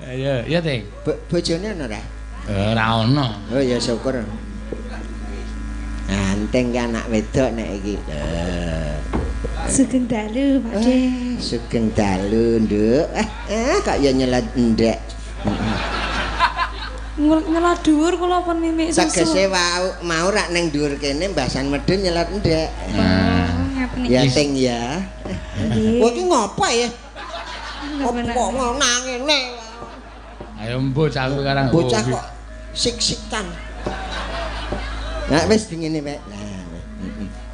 Ya Ting. Bojone ana ora? Ora ono. Oh ya syukur. Anteng ki anak wedok nek iki. Sugeng dalu, Pakde. Sugeng dalu, Nduk. Kok ya nyelet ndek. Nyelat dhuwur kula pun mimik susu. Tegese mau rak ning dhuwur kene mbasan medun nyelet ndek. Ya Ting ya. Kowe iki ngopo ya? Opo nangene? Ayo bocah kuwi karang. Bocah kok sik-sikan. Nah wis dingene Pak.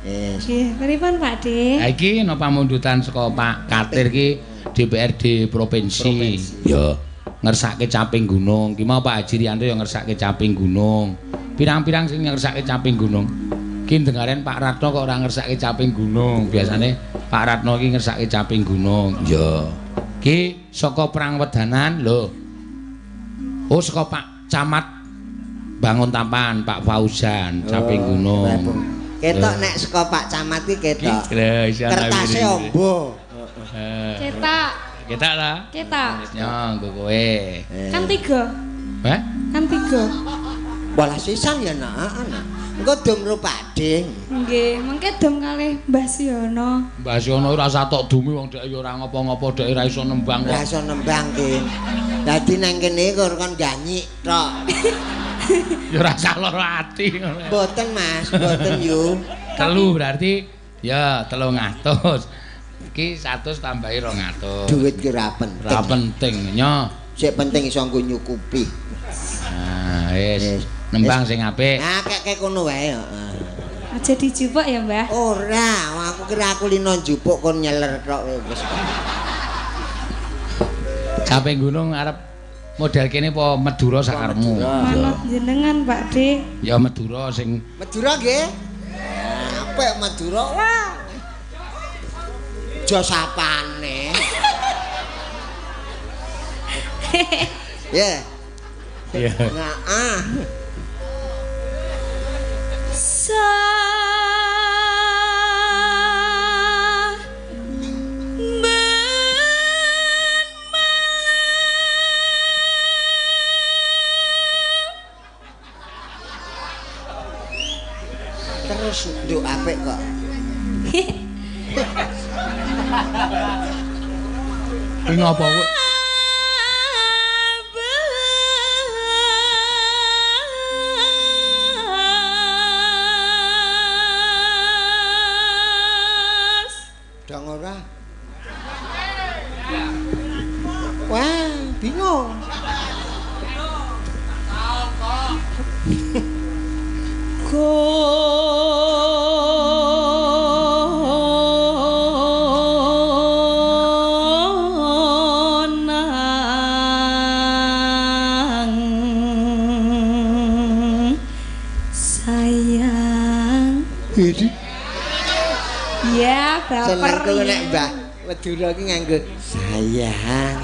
Nggih, pripun Pakde? Ha iki ana pamundutan saka Pak Katir ki DPRD provinsi. Ya, ngersake caping gunung. Ki mau Pak Haji Rianto ya ngersake caping gunung. Pirang-pirang sing ngersake caping gunung. Ki dengaren Pak Ratno kok ora ngersake caping gunung. Biasane Pak Ratno ki ngersake caping gunung. Ya. Ki saka perang wedanan lho. Oh saka Pak Camat Bangun Tampan, Pak Fauzan, caping gunung. Ketok nek saka Pak Camat iki ketok. Kertase ombo. Cetak. Ketak ta? Cetak. Ya, nggo kowe. Kan 3. Hah? Kan 3. Bola sisan ya nak. Engko dom ro Pakde. Nggih, mengke dom kalih Mbah Siono. Mbah Siono ora satok dumi wong dhek ya ora ngopo-ngopo dhek ora iso nembang kok. Ora iso nembang ki. Dadi nang kene kok kon ganyi tok. Ya ora salor ati ngono. Mboten Mas, mboten yo. 3 berarti ya 300. Iki 100 tambahi 200. Duit ki ora penting. Ora penting nyo. Sik penting iso nggo nyukupi. Nah, wis nembang sing apik. Nah, kek kono wae, heeh. Aja dijupuk ya, Mbah. Ora, aku kira aku lino njupuk kon nyeler tok wis. Caping gunung arep model kene apa Madura sakarmu? Manut jenengan, Pakde. Ya Madura sing Madura nggih. Apik Madura. Wah. Jo sapane. Ya. ya. Nah, terus nduk apik kok. Kuwi ngopo kuwi? Dong ora. Wah, bingung. Sayang. Ya, baper. Seneng kuwi nek Mbah Madura ki nganggo sayang.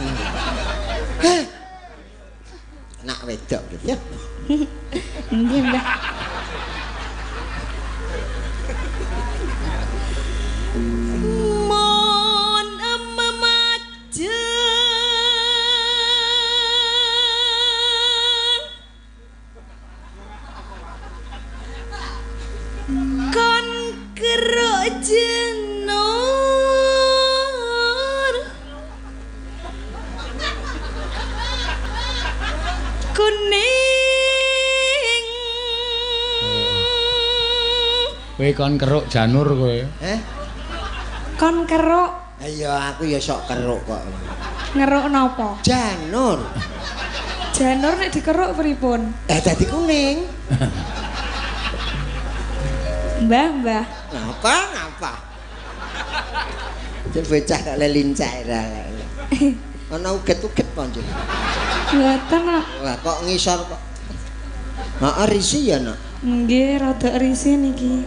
Nak wedok gitu ya. Nggih, Mbah. Mon memajeng kon keruk jenur kuning. Kowe kon keruk janur kowe. Kon keruk. Ayo aku ya sok keruk kok. Ngeruk napa? Janur. Janur nek dikeruk pripun? Dadi kuning. Mbah. Ngapa? Cek bocah kok lelincah ra. Ana uget-uget ponjol. Mboten kok. Lah kok ngisor kok. Heeh risi ya, Nak. Nggih, rada risih niki.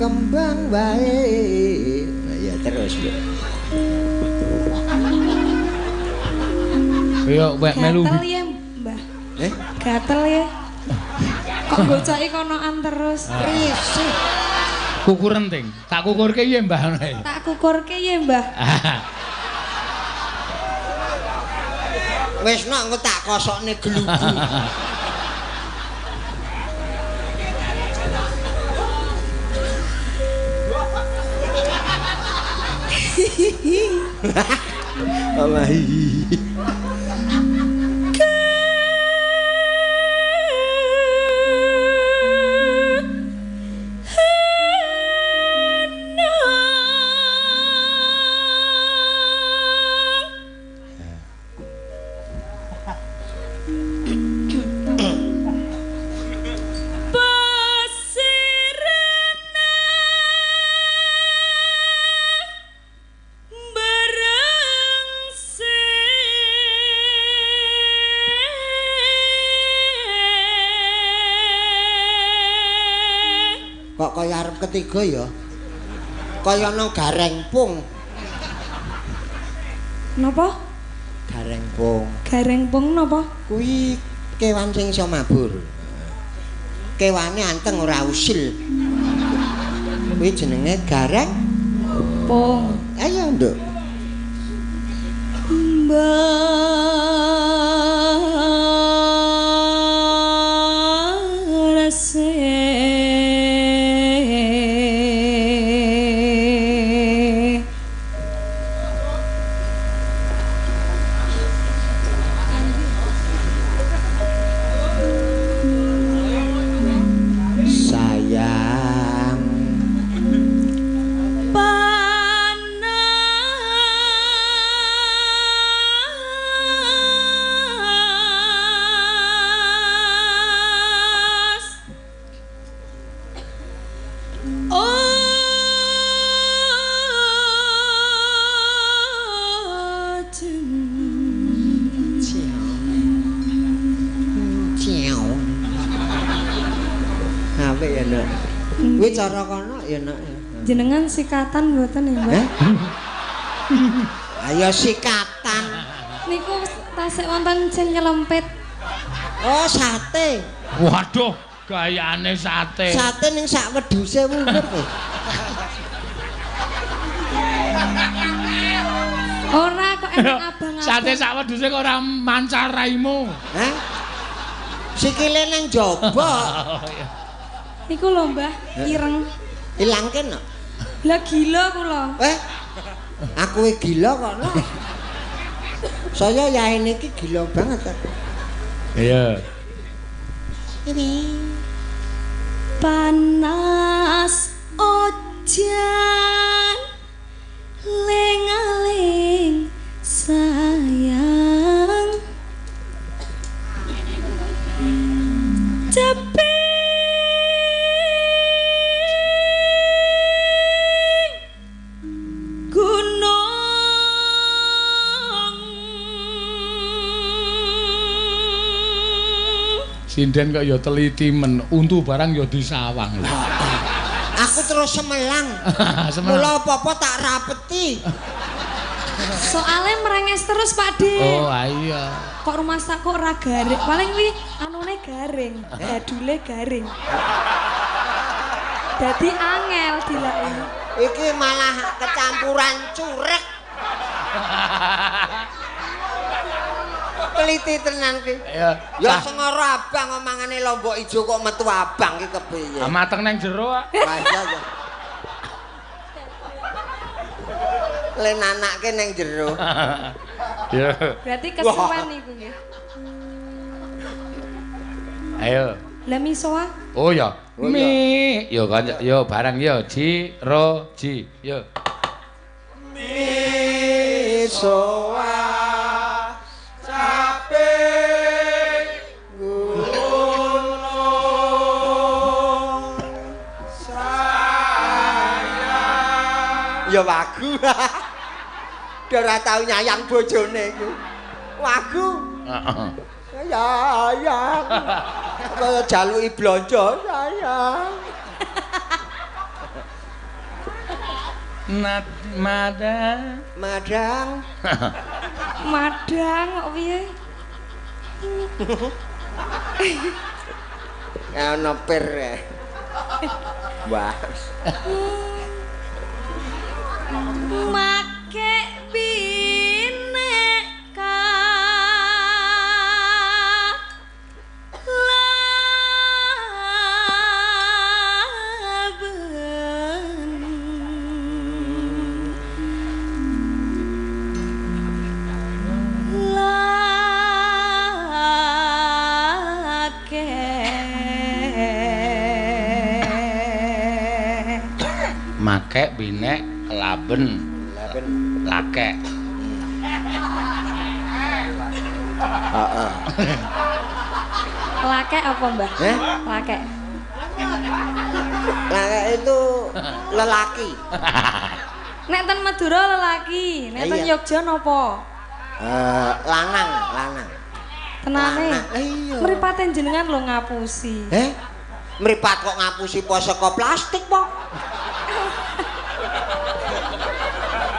kembang wae. Nah, ya terus lho. Yo wek melu. Gatel ya, Mbah. Gatel ya. Kok bocah konoan terus. Risih. Kukur enting. Tak kukurke piye, Mbah? Tak kukurke ya, Mbah. Wis nok engko tak kosokne gelugu. Allah. Kok kaya arep ketiga ya? Kaya nang garengpung. Napa? Garengpung. Garengpung napa? Kuwi kewan sing iso mabur. Kewane anteng ora usil. Kuwi jenenge garengpung. Ayo, Nduk. Kuwi cara kono ya nak. Jenengan sikatan mboten ya, Mbak? Ayo sikatan. Niku tasik wonten sing nyelempit. Oh, sate. Waduh, gayane sate. Sate ning sak wedhuse mundhut. Ora kok enak abang aku. Sate sak wedhuse kok ora mancar raimu. Hah? Sikile nang jaba. Niku lho, Mbah, ireng. Ilangke no. Lah gila kula. Aku gila kok no. Saya yain iki gila banget. Iya. Ini panas ojan lengaling sayang capek sinden kok ya teliti men, untu barang ya disawang lho. Aku terus semelang. Mula apa-apa tak rapeti. Soale merenges terus, Pak De. Oh, iya. Kok rumah sak kok ora garing. Paling wi anune garing, gadule garing. Dadi angel dilake. Iki malah kecampuran curek. Teliti tenan ki. Ya sengara abang omongane lombok ijo kok metu abang ki kepiye? Mateng nang jero. Iya ya. Len anake nang jero. Ya. Berarti kesuwen niku nggih. Ayo. Lah misoa? Oh ya. Mi. Yo kan yo barang yo ji ro ji. Yo. Misoa ya wagu. Dia ora tau nyayang bojone iku. Wagu. Heeh. Sayang. Kaya jaluki blonjo, sayang. Madang. Madang. Madang kok piye? Ya ono pir. Wah. Make bineka make binek laben lake lake apa mbah? Lake itu lelaki. nek ten Madura lelaki nek ten Yogya napa? Lanang Tenane iya mripate jenengan lho ngapusi mripat kok ngapusi po saka plastik po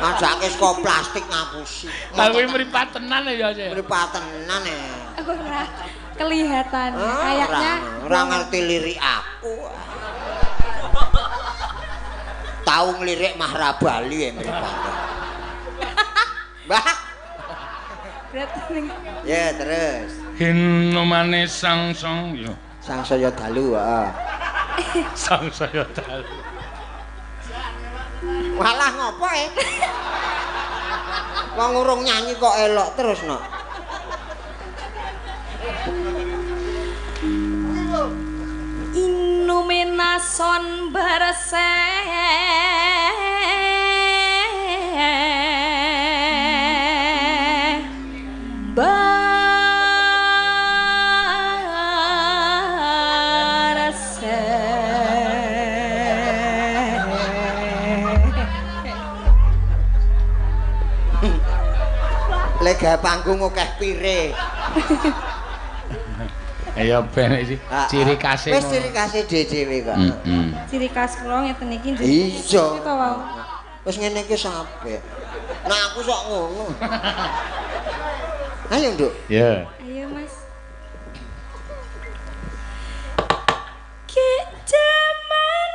Masake saka plastik ngapusi. Kuwi mripat tenan ya, Cek. Mripat tenan e. Ora kelihatan. Kayaknya ora ngerti lirik aku. Tahu ngelirik Mahra Bali ya mripat. Mbah. Berarti Ya terus. Hinomane sangsang ya. Sangsaya dalu, heeh. Sangsaya dalu. Walah ngopo Wong urung nyanyi kok elok terus no. Inuminason berse Lega panggung akeh pire. Ya ben iki ciri khase. Wis ciri khase dhewe kok. Ciri khas kula ngeten iki. Iya. Kita wae. Wis ngene iki sampe. Nah aku sok ngono. Ayo, Nduk. Ya. Ayo, Mas. Ki jaman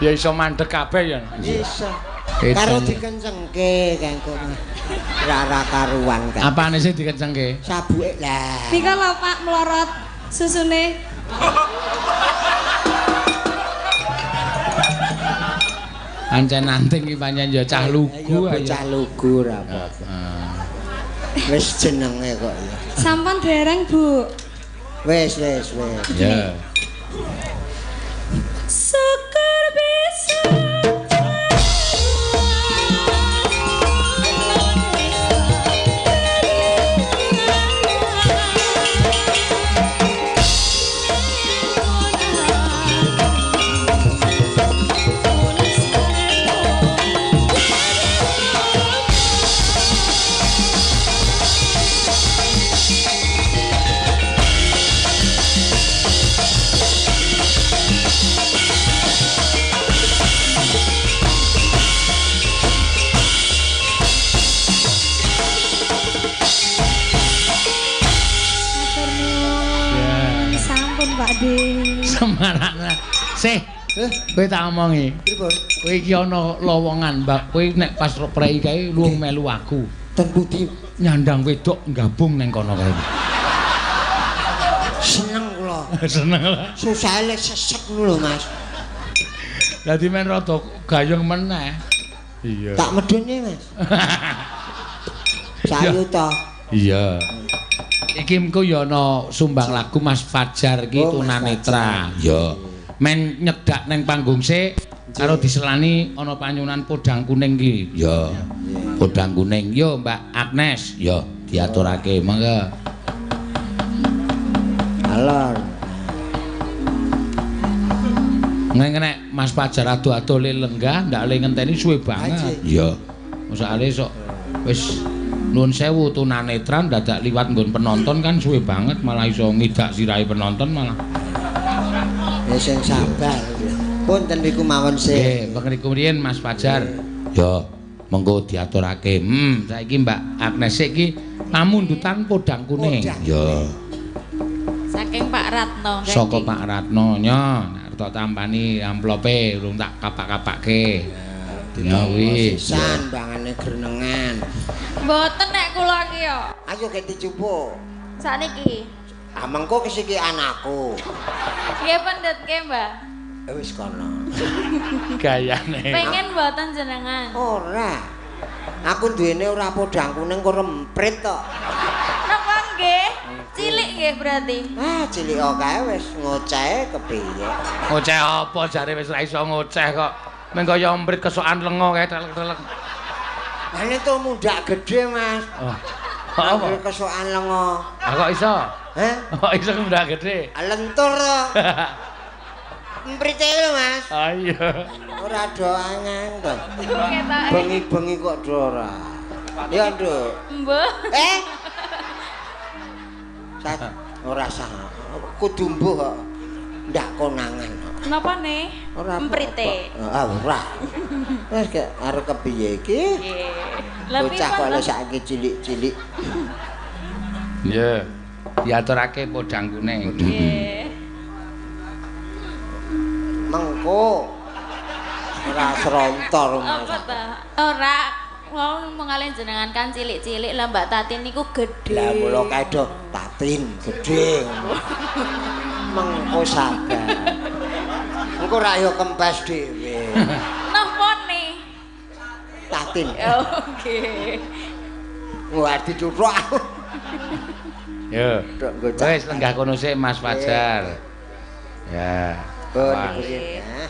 Ya iso mandek kabeh ya. Iso. Karo dikencengke kanggo ora karuan kan. Apane sing dikencengke? Sabuke lah. Nika lho Pak melorot susune. Ancen nanting iki pancen ya cah lugu ayo. Cah lugu ra apa-apa. Wis jenenge kok ya. Sampun dereng, Bu. Wis. Ya. Syukur bisa Semarakna. Sih. Kowe tak omongi. Pripun? Kowe iki ana lowongan, Mbak. Kowe nek pas prei kae luwung melu aku. Ten pundi Nyandang wedok gabung ning kono kae. seneng kula. Seneng lah. Susah lek sesek lho, Mas. Dadi men rada gayeng meneh. Iya. Tak medhone, Mas. Sayu to. Iya. Iki mengko ya ana sumbang lagu Mas Fajar iki tunanetra. Ya. Men nyedak ning panggung sik karo diselani ana panyunan podang kuning iki. Ya. Podang kuning. Yo Mbak Agnes, ya diaturake monggo. Alor. Nek Mas Fajar adu-adule lenggah ndak le ngenteni suwe banget. Iya. Masale sok wis nuwun sewu tunanetra dadak liwat nggon penonton kan suwe banget malah iso ngidak sirahe penonton malah. Ya sing sabar. Punten niku mawon sih. Nggih, mengriku riyen Mas Fajar. Ya, monggo diaturake. Saiki Mbak Agnes iki pamundutan podang kuning. Ya. Saking Pak Ratno. Saka Pak Ratno nya, nek tak tampani amplope urung tak kapak-kapake. Dina kuwi. Sisan bangane grenengan. Mboten nek kula iki yo. Ayo ge dicupuk. Sakniki. Ah mengko kesiki anakku. Nggih pendhetke, Mbah. Wis kono. Gayane. Pengen mboten jenengan. Ora. Aku duwene ora podang kuning kok remprit tok. Napa nggih? Cilik nggih berarti. Ah, cilik kae wis ngoceh kepiye. Ngoceh apa jare wis ora iso ngoceh kok. Men kaya emprit kesokan lenga kae telek-telek. Lah itu muda gede, Mas. Oh. Apa? Kesokan lenga. Ah kok iso? Heh? Kok iso muda gede? Lentur to. Emprite lho, Mas. Ah iya. Ora doangan to. Ketake. Bengi-bengi kok do ora. Ya, Nduk. Mbah. Ora sah. Kudu mbuh kok. Ndak konangan. Napa nih? Ora Emprite. Ah, ora. Wis gak arep kepiye iki? Nggih. Bocah kok lek saiki cilik-cilik. Iya. Diaturake podang kuning. Nggih. Mengko ora serontor Mas. Apa ta? Ora wong mengalih jenengan kan cilik-cilik lah Mbak Tatin niku gedhe. Lah mulo kae do Tatin gedhe. Mengko sabar. Engko ra yo kempes dhewe. Napa nih? Tatin. Oke. Wah dicutruk aku. Yo. Tok nggo cah. Wis lenggah kono sik Mas Fajar. Ya. Oh, Wah. niku ya.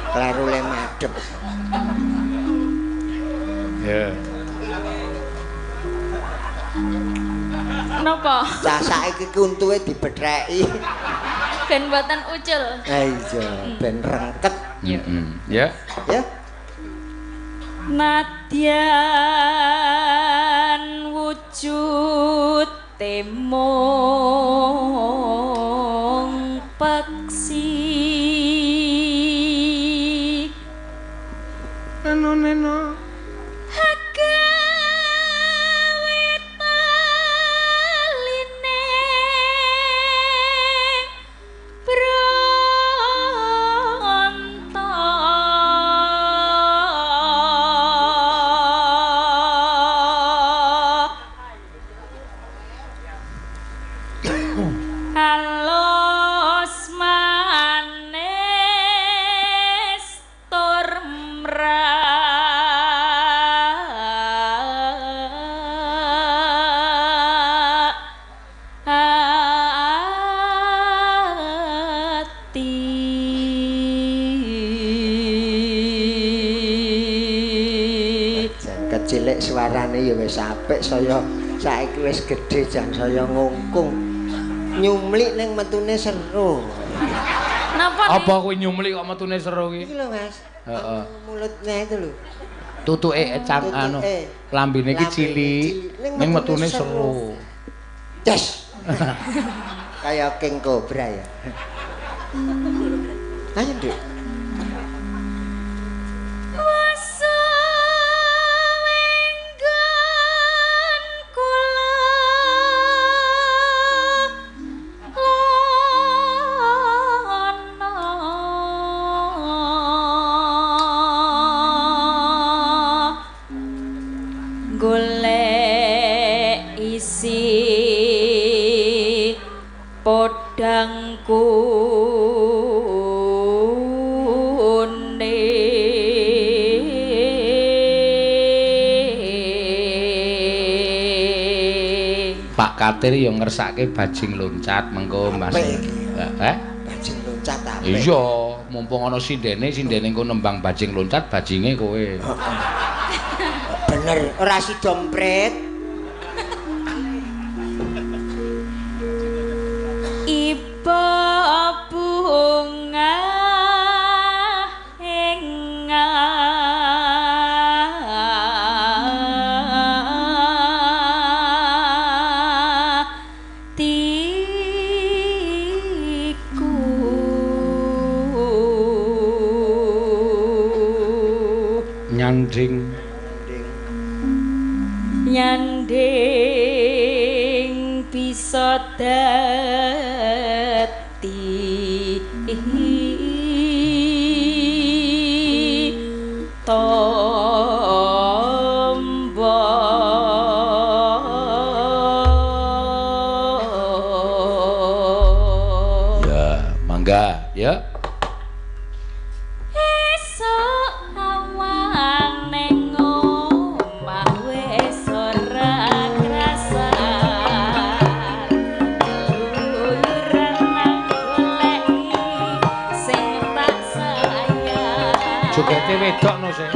Kleru le madhep. Ya. Napa? Cah saiki kuntuhe dibetheki. Ben mboten ucul. Ha iya, ben rengket. Ya. Ya. Nadyan wujud temong peksi Neno. agawe taline cilik suarane ya wis apik saya saiki wis gedhe jan saya ngungkung. Nyumlik ning metune seru. Napa? Apa kuwi nyumlik kok metune seru ki? Iki lho Mas. Heeh. Mulutnya itu lho. Tutuke anu lambene iki cilik ning metune seru. Yes. Kayak king cobra ya. Ayo, Dik. Golek isi podangku Pak Katir ya ngersake bajing loncat mengko Mas. Bajing loncat apik. Iya, mumpung ana sindene engko nembang bajing loncat bajinge kowe. Bener, ora si dompret. Iba bunga nyanding bisa dadi tombo ya mangga ya. Jogete wedok no sih.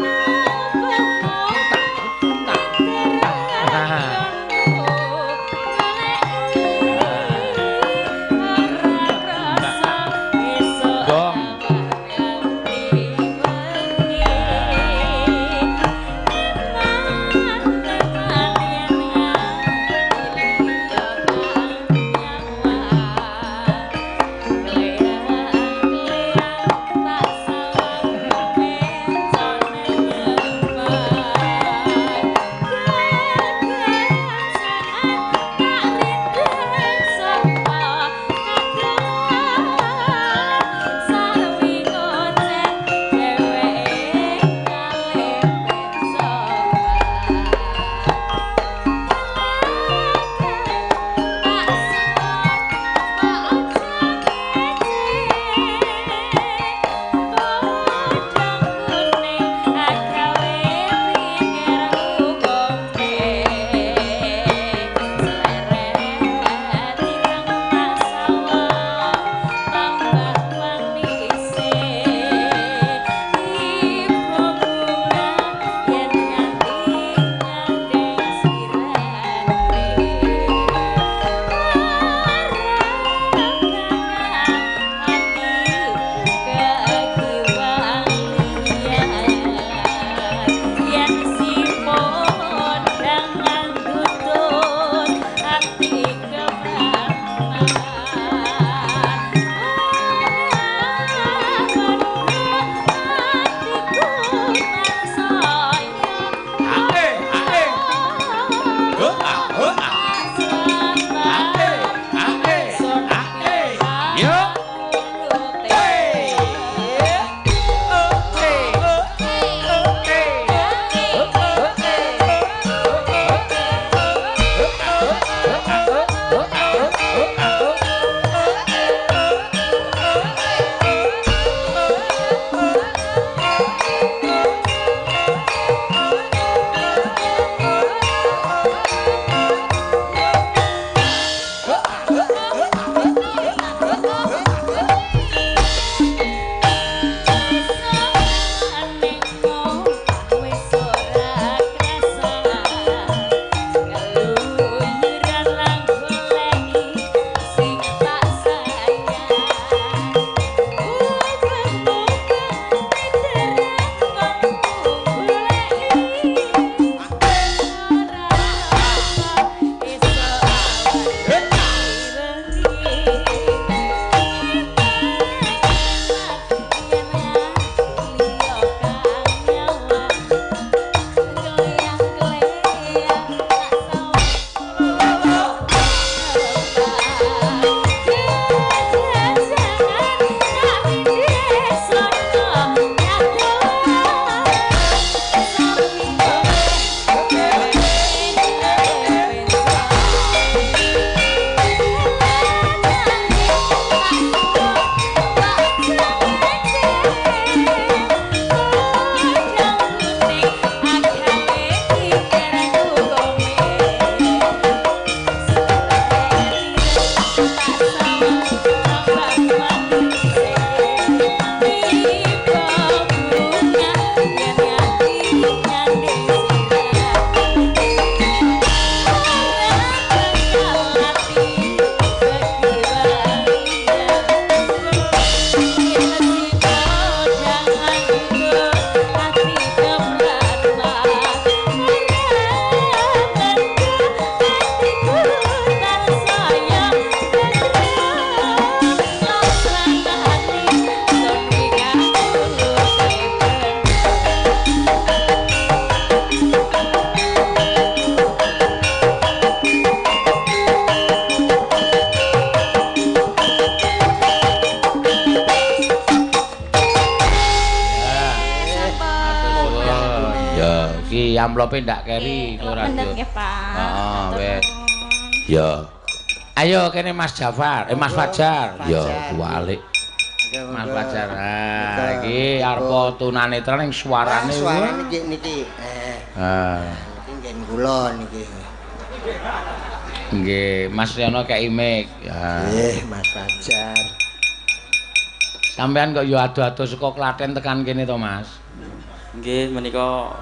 Ki amplope ndak keri Nggih, bener nggih, Pak. Heeh, wis. Turun. Ya. Ayo kene Mas Jafar, Mas Fajar. Ya, kualik. Mas Fajar. Ah, iki arep tunanetra ning suarane. Suarane niki. Iki ngen kula niki. Nggih, Mas Yono kei mic. Ya. Nggih, Mas Fajar. Sampean kok yo ado-ado saka Klaten tekan kene to, Mas? Nggih, menika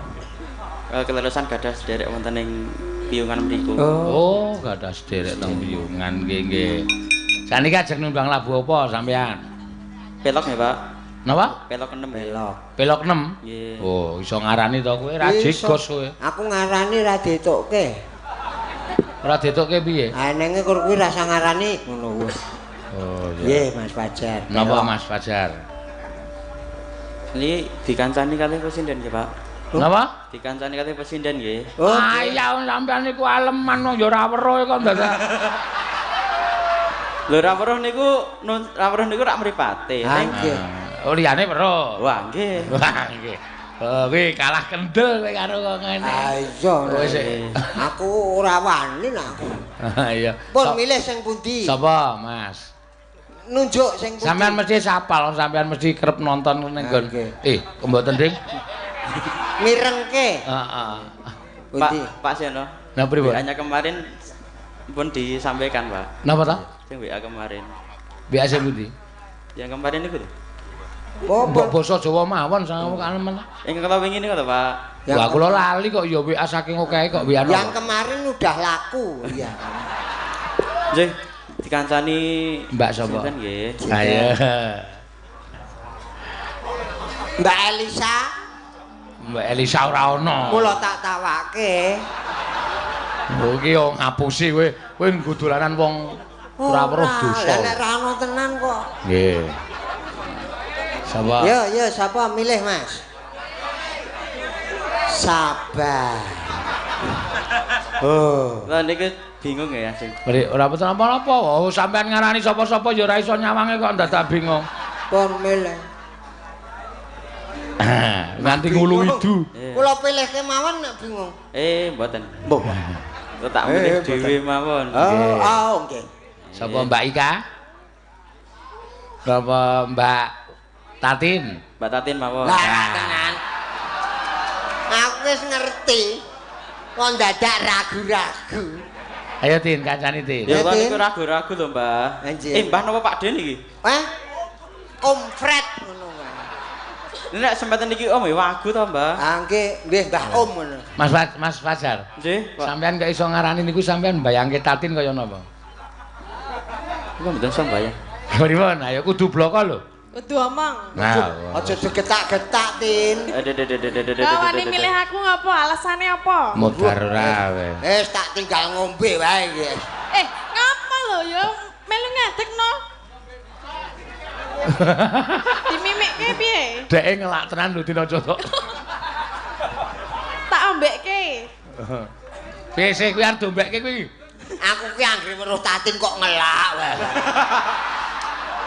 keleresan gadah sederek wonten ing piyungan mriku. Oh, gadah sederek teng piyungan nggih nggih. Saniki ajeng numbang lagu apa sampean? Pelok nggih, Pak. Napa? Pelok 6 Pelok. Pelok 6. Nggih. Oh, iso ngarani to kowe ra jegos kowe. Aku ngarani ra ditukke. Ora ditukke piye? Anenge kur kuwi rasa ngarani ngono wis. Oh, Nggih, Mas Fajar. Napa Mas Fajar? Ini dikancani kalih presiden nggih, Pak. Napa? Dikancani kalih presiden nggih. Oh, Ayah sampean niku aleman yo ora weruh kok dadak. Lho rawuh niku rak mripate. nggih. Oh, liyane weruh. Wah, nggih. Wah, nggih. Oh, kuwi kalah kendel kowe karo kok ngene. Ah iya. Wis. Aku ora wani aku. Iya. Pun milih sing pundi? Sapa, Mas? Nunjuk sing pundi? Sampean mesti sapal, sampean mesti kerep nonton ning nggon. Nggih. Mboten Ding? Mirengke. Heeh. Pak Seno. Nah, pripun? WA-nya kemarin pun disampaikan, Pak. Napa ta? Sing WA kemarin. Biasa pundi? Yang kemarin niku lho. Mbok basa Jawa mawon sangamu kalemen. Yang kata wingi niku lho, Pak. Wah, kula lali kok ya WA saking okehe kok WA. Yang kemarin udah laku, iya. Nggih, dikancani Mbak sapa? sinten nggih. Ayo. Mbak Elisa, Mbak Elisa ora ono. kula tak tawake. Oh, iki yo ngapusi kowe. Kowe nggo dolanan wong ora weruh dosa. Lah nek ra ono tenan kok. Nggih. Sapa? Yo, sapa milih, Mas? Sabar. Oh. Lah niku bingung ya sing. Ora betul apa-apa. Oh, sampean ngarani sapa-sapa ya ora iso nyawange kok dadak bingung. Pun milih. Nanti ngulu idu. Kula pilih kemawon nek bingung. Mboten. Mbok. Kok tak milih dhewe mawon. Oh, nggih. Sapa Mbak Ika? Sapa Mbak Tatin? Mbak Tatin mawon. Lah tenan. Aku wis ngerti. Kok dadak ragu-ragu. Ayo Tin, kancani Tin. Ya kok Tin. niku ragu-ragu lho, Mbah. Anjir. Mbah napa Pak Den iki? Om Fred ngono wae. Nek sempeten iki Om ya wagu to, Mbah. Ah nggih, Mbah Om ngono. Mas Fajar. Nggih, Pak. Sampean gak iso ngarani niku sampean mbayangke Tatin kaya napa? Kok mboten iso mbayang. Pripun? Ayo kudu bloko lho. Kudu omong. Nah, Aja digetak-getak, Tin. Kau wani milih aku ngapa? Alasannya apa? modar ora wae. Wis tak tinggal ngombe wae iki. Ngapa lho ya? Melu ngedek no. Dimimikke piye? Deke ngelak tenan lho dina cocok. Tak ombekke. Piye sih kuwi arep dombekke kuwi? Aku ki anggere weruh Tatin kok ngelak wae.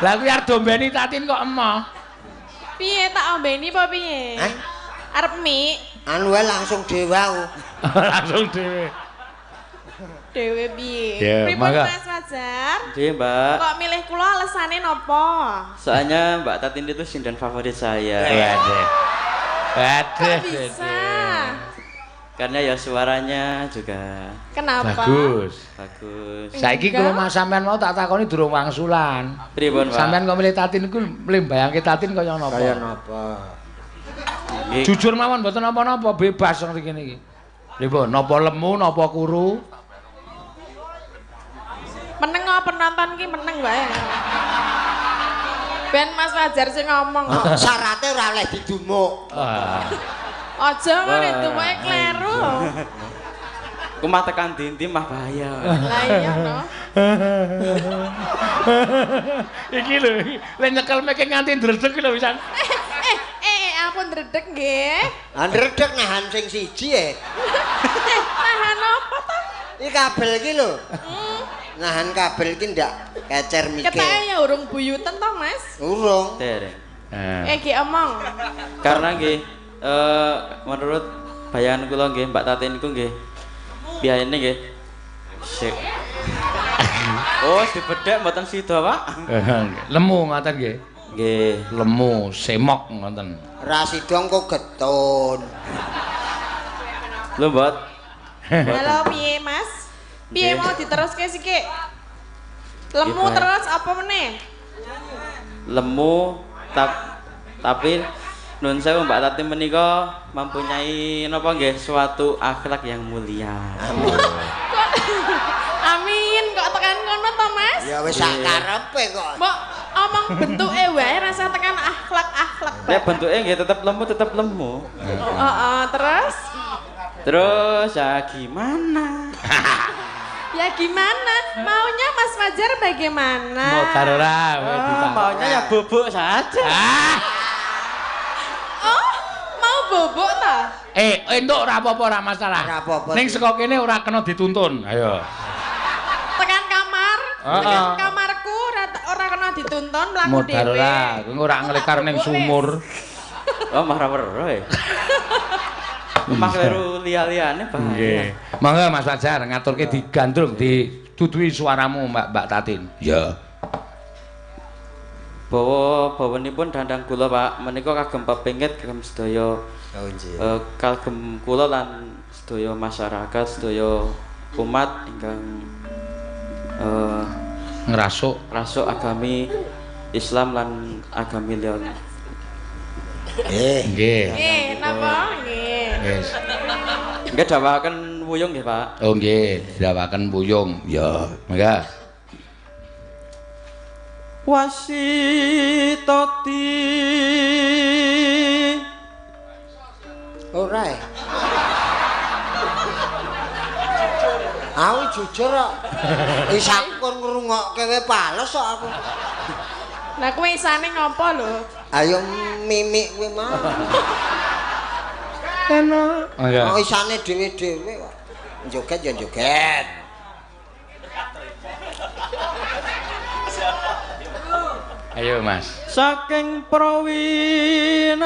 Lah kuwi arep dombeni Tatin kok emoh. Piye tak ombeni apa piye? Hah? Arep mie Anu wae langsung dhewe aku. Langsung dhewe. dhewe piye? Ya, Pripun mangga. Mas Fajar? Nggih, Mbak. Kok milih kula alasane napa? Soalnya Mbak Tatin itu sinden favorit saya. Waduh. Kok bisa? Karena ya suaranya juga Kenapa? Bagus. bagus. Saiki kula mas sampean mau tak takoni durung wangsulan. Pripun, Pak? Sampean kok milih Tatin iku milih bayangke Tatin kaya napa? Kaya napa? Nggih. Jujur mawon mboten napa-napa, bebas wong iki niki. Pripun? Napa lemu, napa kuru? Meneng apa penonton ki meneng wae. Ben Mas Fajar sing ngomong kok. Syaratnya ora oleh didumuk. Aja ngene duwe kleru. Kumah tekan dinti mah bahaya. Lah iya no. Iki lho, lek nyekel meke nganti ndredeg lho pisan. Ampun dredeg nggih. Lah ndredeg nahan sing siji Tahan apa to? Iki kabel iki lho. Nahan kabel iki ndak kecer mikir. Ketake ya urung buyuten to, Mas? Urung. Dereng. Ki omong. Karena nggih menurut bayangan kula nggih Mbak Tatin niku nggih biyayane nggih sik. Oh, dibedhek mboten sida, Pak. Lemu ngoten nggih. Nggih, Lemu, semok ngoten. Ra sida engko getun. Lho, Mbot. Halo piye Mas? Piye mau diteruske sik? Lemu Iya, terus apa meneh? Lemu tapi nun sewu Mbak Tatin menika mempunyai napa nggih suatu akhlak yang mulia. Amin, kok tekan ngono to Mas? Ya wis sak karepe kok. Mbok omong bentuke wae rasa tekan akhlak-akhlak. Ya bentuknya nggih tetap lemu. Terus? Terus ya gimana? Ya gimana? Maunya Mas Fajar bagaimana? Modar ora Maunya ya bubuk saja. Oh, mau bobok ta? Entuk ora apa-apa ora masalah. Ora apa-apa. Ning saka kene ora kena dituntun. Ayo. Tekan kamar, tekan kamarku ora kena dituntun mlaku dhewe. Modar ora, kowe ora nglekar ning sumur. Oh, marah-marah ya. Mas kleru liya-liyane bahaya. Nggih. Monggo Mas Fajar ngaturke digandrung dituduhi suaramu Mbak Tatin. Ya. Bawanipun dandang kula Pak, menika kagem pepingit kagem sedaya. Oh nggih. Kagem kula lan sedaya masyarakat, sedaya umat ingkang Ngrasuk rasuk agami Islam lan agami liya. nggih. Nggih, napa? Nggih. Wis. Nggih dawaken wuyung nggih, Pak. Oh nggih, dawaken puyung. Ya, mangga. Wasitati Ora. Aku jujur kok. Wis aku kon ngrungokke wae pales kok aku. Lah kowe isane ngopo lho? Ayo mimik kowe mah. Oh ya. Kok isane dhewe-dhewe kok. Joget ya joget. Ayo Mas. saking prawinases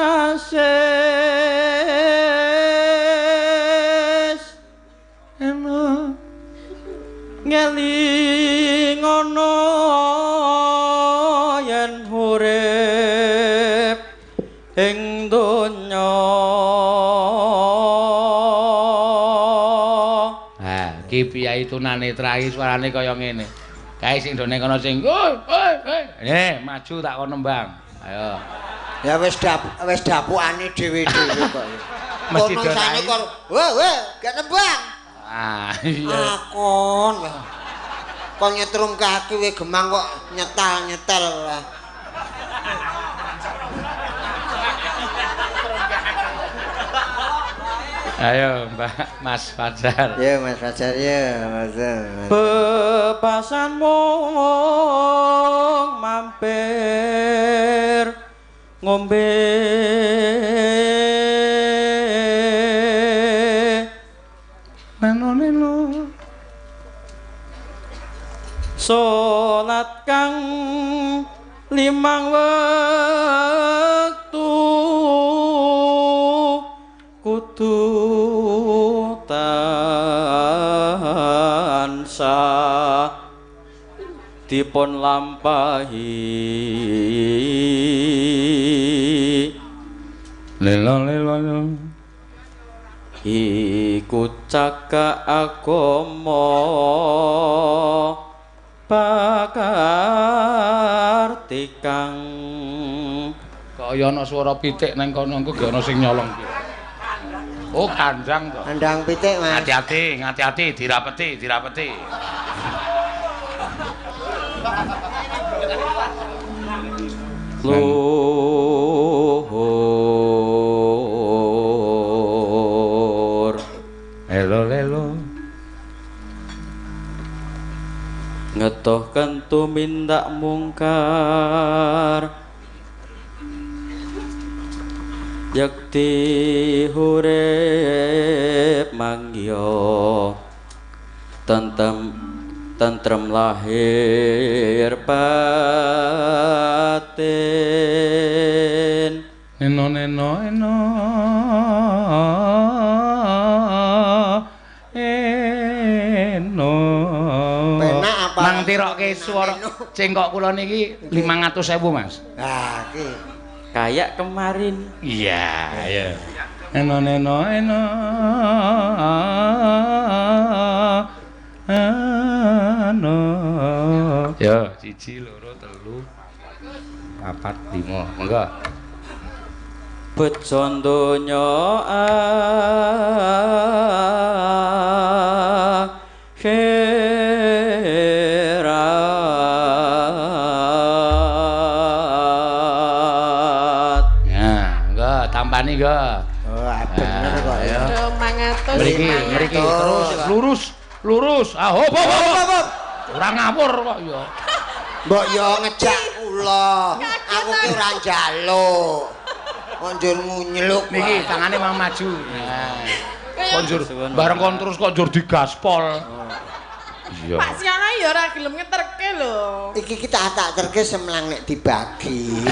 eno ngelingono yen urip ing donya. Ki piyai tunanetra iki suarane kaya ngene. Kae sing done kono sing maju tak kono nembang. Ayo. Ya wis dapukane dhewe-dhewe kok. Mesti Kono sane kok, weh, gak nembang. Ah, iya. Akon. Kok nyetrum kaki we gemang kok nyetal-nyetel lah. Ayo Mbak Mas Fajar. Ya Mas Fajar ya, Mas. Bebasan mung mampir ngombe Neno salat kang limang wektu kudu tansah dipun lampahi lelo iku cakak agama bakar tikang. kok ya ana swara pitik nang kono engko ge ana sing nyolong ki. Oh, kandang to. Kandang pitik, Mas. Hati-hati, dirapeti. Luhur Lelo. ngetohken tumindak mungkar yakti hurip mangyo tentrem lahir batin Eno ingkang tirokke swara cengkok kula niki 500.000 Mas. Ah, iki. Kayak kemarin. Iya, ya. Eno. Ya, 1 2 3 4 5. Monggo. Bejo donya akhirat. Ya, enggak tampani enggak. Oh, bener kok ya. 500. Mriki terus lurus. Ah, hop. Ora ngawur kok ya. Mbok yo ngejak kula. Aku ki ora njaluk. Kok njur ngunyeluk. Niki tangane mau maju. Nah. Konjur bareng kon terus kok njur digaspol. Iya. Pak Siono ya ora gelem ngeterke lho. Iki kita tak terke semlang nek dibagi.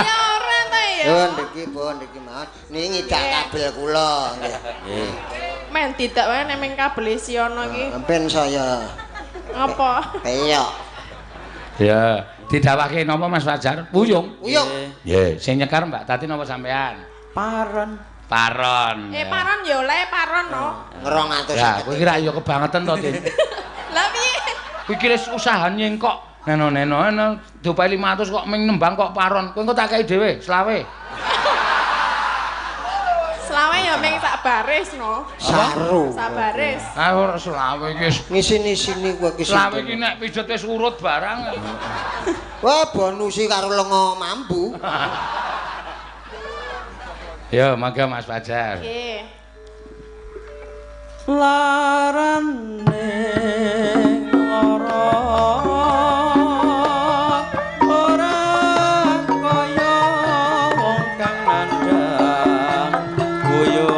Ya ora ta ya. Yo niki mawon. Niki ngidak kabel kula nggih. Men tidak wae nek ming kabel Siono iki. Ben saya. Apa? Peyok. Ya, didawake napa Mas Fajar? Puyung. Puyung. Nggih, sing nyekar Mbak Tati napa sampean? Paron. Paron. ya. Paron ya oleh paron no. 250. Ya, kowe kira ya kebangetan to, Tin. Lah piye? Kowe kira usaha nyengkok. Neno, diopahi 500 kok ming nembang kok paron. Kowe engko tak kei dhewe, selawe. Selawe ya ming sak baris no. Saru. Sak baris. Ah ora selawe iki wis. Ngisini kowe ki. Selawe iki nek pijet wis urut barang. Wah, bonusi karo lenga mambu. Ya, mangga Mas Fajar. Nggih. Larane lara ora kaya wong kang nandhang guyub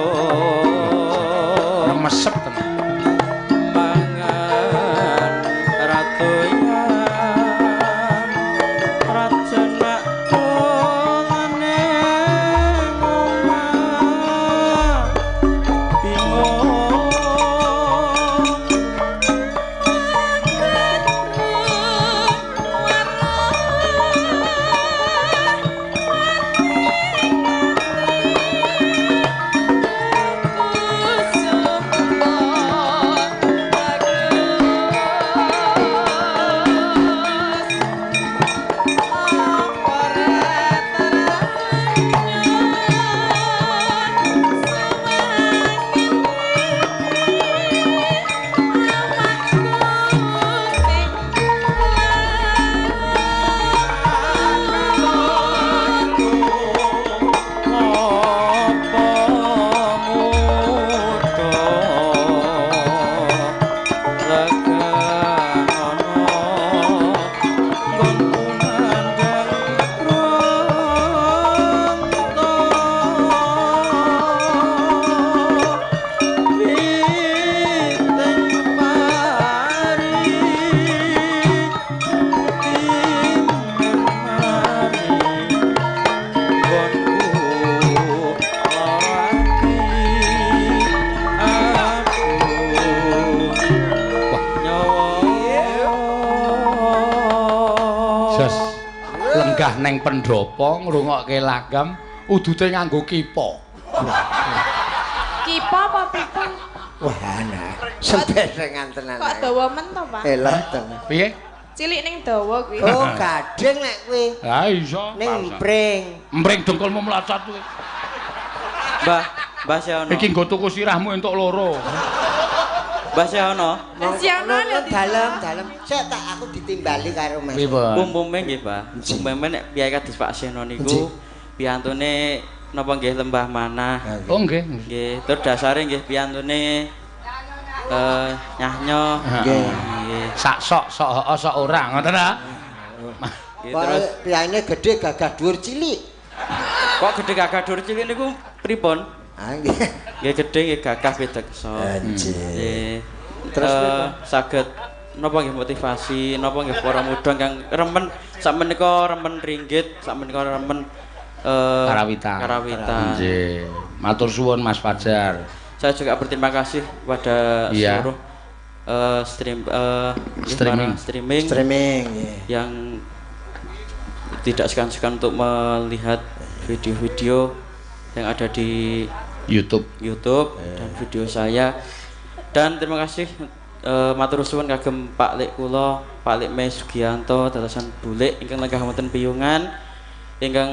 Mesep tenan. mangan ratoyan rajenak dolane omah bingung Lenggah neng pendopo ngrungokke lagam udute nganggo kipa. Kipa apa pipa? Wah, ana. Semberengan tenan. Kok dawa men to, Pak? Elok tenan. Piye? Cilik ning dawa kuwi. Oh, gading nek kowe. Ha iso. Ning mpring. Mpring dengkulmu mlacat kowe. Mbah Siono. Iki nggo tuku sirahmu entuk loro. Mbah Siono. Siono lho Dalem. Sik tak aku ditimbali karo Mas. Umume nggih, Pak. Umume nek piyai kados Pak Siono niku piyantune napa nggih lembah manah. Oh nggih. Nggih, tur dasare nggih piyantune nyahnyo. Nggih. Sak sok sok ora, ngoten ta? Terus piyaine gedhe gagah dhuwur cilik. Kok gedhe gagah dhuwur cilik niku pripun? Ah nggih. Nggih gedhe nggih gagah bedeksa. Nggih. Terus saged napa nggih motivasi, napa nggih para mudhang kang remen sakmenika remen ringgit, sakmenika remen Karawitan. Nggih. Matur suwun Mas Fajar. Saya juga berterima kasih kepada seluruh streaming yang tidak segan-segan untuk melihat video-video yang ada di YouTube dan video saya. Dan terima kasih matur suwun kagem Pak Lek kula, Pak Lek Mes Sugiyanto dadosan bulik ingkang lenggah wonten Piyungan ingkang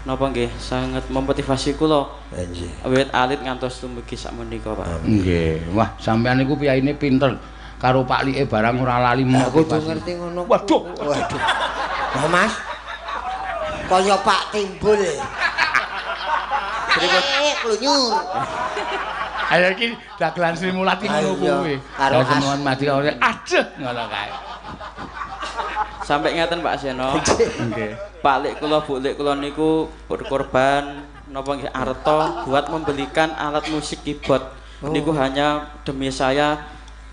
napa nggih sangat memotivasi kula. Nggih. Awit alit ngantos dumugi sakmenika, Pak. Nggih. Wah, sampean niku piyayine pinter. Karo Pak Like barang ora lali kudu ngerti ngono. Waduh. Lah Mas. Kaya Pak Timbul. Klunyur. Ayo iki dagelan Sri Mulati ngono kuwi. Karo semuan mati ora aduh ngono kae. Sampai ngeten Pak Seno. Nggih. Pak Lek kula, Bu Lek kula niku berkorban napa nggih arta buat membelikan alat musik keyboard. Niku hanya demi saya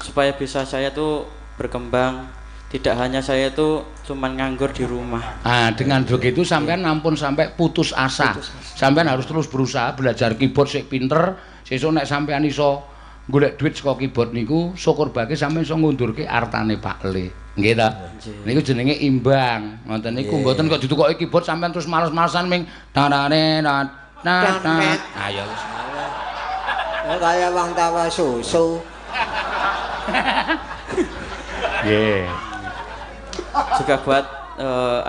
supaya bisa saya tuh berkembang. Tidak hanya saya itu cuman nganggur di rumah. Ah, dengan begitu sampean ampun sampai putus asa. Sampean harus terus berusaha belajar keyboard sik pinter. Sesuk nek sampean iso golek duit saka keyboard niku, syukur bae sampean iso ngundurke artane Pak Le. Nggih ta? Niku jenenge imbang. Ngoten niku mboten kok ditukoki keyboard sampean terus males-malesan ming tanane ayo wis. Kaya wong tawa susu. Nggih. Juga buat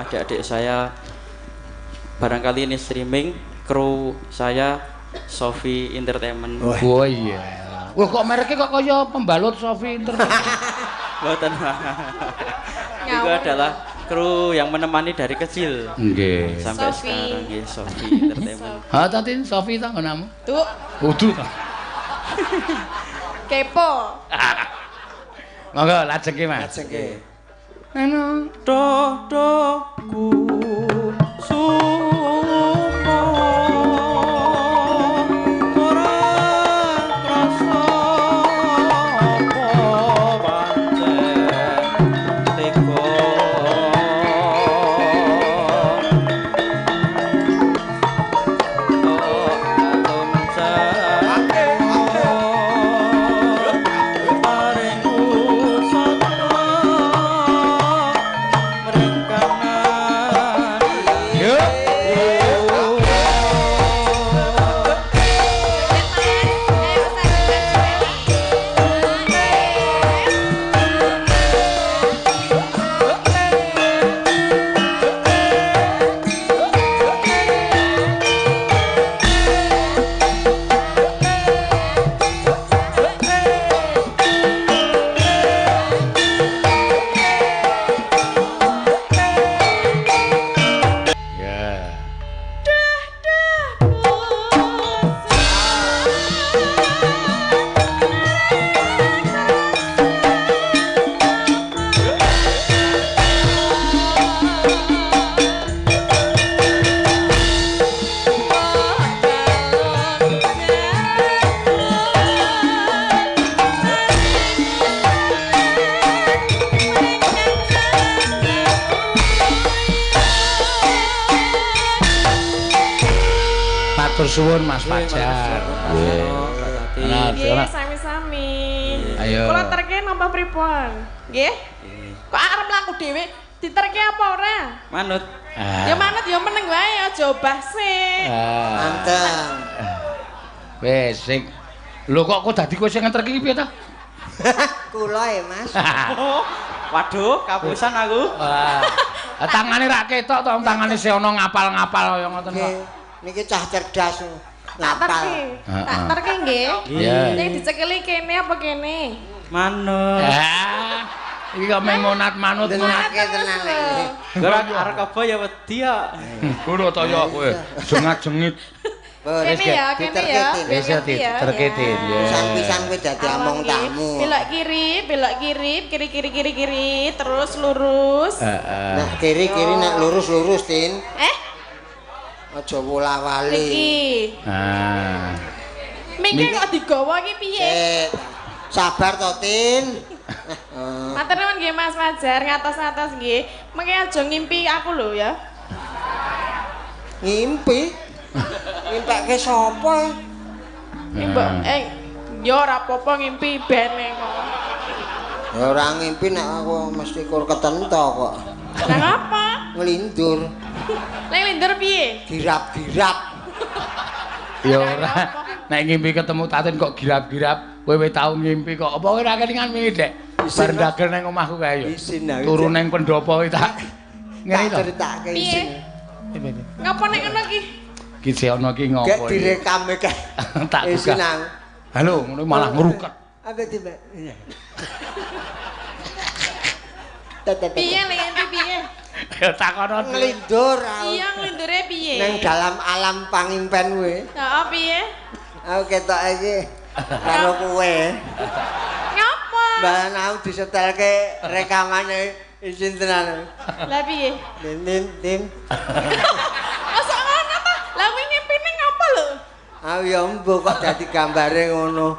adik-adik saya, barangkali ini streaming kru saya Sofi Entertainment. Oh iya. Wah kok mereknya kok kaya pembalut Sofi Entertainment. Buatan. Itu adalah kru yang menemani dari kecil. Nggih. Sampai sekarang nggih Sofi Entertainment. Ha tadi Sofi ta ngono. Tuh. Kudu ta. Kepo. Monggo lajengke Mas. Lajengke. Ana ku sumo ora krasa apa pancen tega Matur suwun Mas Fajar. Nggih, sami-sami. Ayo. Kula terke napa pripun? Nggih? Kok arep mlaku dhewe diterke apa ora? Manut. Ya manut ya meneng wae aja obah sih. Anteng. Wis sing lho kok dadi kowe sing ngeterke iki piye ta? Kula ya Mas. Waduh, kapusan aku. Tangane rak ketok to, tangane se ono ngapal-ngapal kaya ngoten kok. Niki cah cerdas ngapal. Tak terke nggih. Sing dicekeli kene apa kene? Manut. Iki kok mengonat manut Denake tenan iki. Ora arek apa ya wedi ya. Kulo to ya kowe. Jengak-jengit. Kene ya, kene ya. Wis terketin ya. Pisan-pisan kowe dadi among tamu. Belok kiri, kiri, terus lurus. Nah, kiri-kiri nek lurus-lurus, Tin. Aja wola-wali. Iki. Mingke kok digawa iki piye? Sabar to, Tin. Matur nuwun nggih Mas Fajar, ngatos-atos nggih. Mengke aja ngimpi aku lho ya. Ngimpi? Ngimpake sapa? Ya ora apa-apa ngimpi bene kok. Ya ora ngimpi nek aku mesti kur ketento kok. Lah apa? Nglindur. Lah lindur piye? Girap-girap. Ya ora. Nek ngimpi ketemu Tatin kok girap-girap, kowe tau ngimpi kok. Apa ora kelingan wingi, Dek? Bar ndagel nang omahku kae ya. Isin aku. Turu nang pendopo iki tak ngene to. Critakake isin. Ngapa nek ngono iki? Ki sik ana ki ngopo Gek iki? direkam iki. Tak Isin buka. aku. Halo, ngono malah ngruket. Apa iki, Mbak? Piye lek piye? Ya takono Nglindur aku. Iya nglindure piye? Nang dalam alam pangimpen kowe. Heeh, piye? Aku ketok iki karo kowe. Ngapa? Mbak aku disetelke rekamane izin tenan. Lah piye? Tin. Masa ngono ta? Lah wingi ngimpine ngapa lho? Aku ya mbok kok dadi gambare ngono.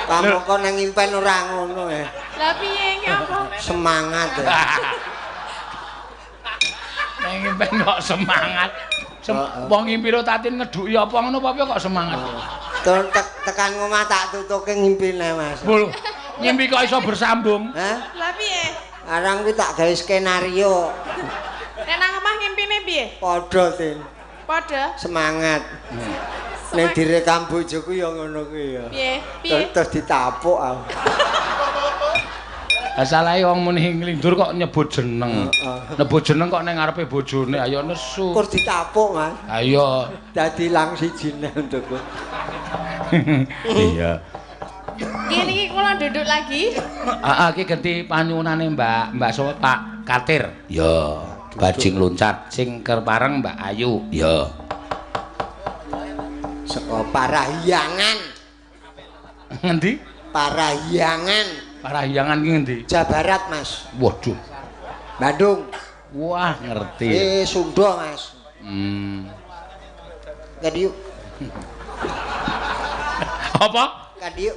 Kamu kok nang impen ora ngono ya. Lah piye ngapa? Semangat. Nang ngimpen kok semangat. Wong ngimpi ro Tatin ngeduki apa ngono apa kok semangat. Tur tekan omah tak tutuke ngimpine Mas. Bul. Ngimpi kok iso bersambung. Hah? Lah piye? Arang kuwi tak gawe skenario. Nek nang omah ngimpine piye? Padha Tin. Padha. Semangat. Nek direkam bojoku ya ngono kuwi ya. Piye? Terus ditapuk aku. Asalahe wong muni nglindur kok nyebut jeneng. Nyebut jeneng kok ning ngarepe bojone ayo nesu. Kur ditapuk, Mas. Ayo. Dadi lang sijine untukku. Iya. Kene iki kula duduk lagi. Heeh, iki ganti panyuwunane Mbak sapa Pak Katir. Ya. Bajing loncat sing kerpareng Mbak Ayu. Ya. Saka Parahyangan. Ngendi? Parahyangan. Parahyangan ki ngendi? Jawa Barat, Mas. Waduh. Bandung. Wah, ngerti. Sunda, Mas. Kadiuk. Apa? Kadiuk.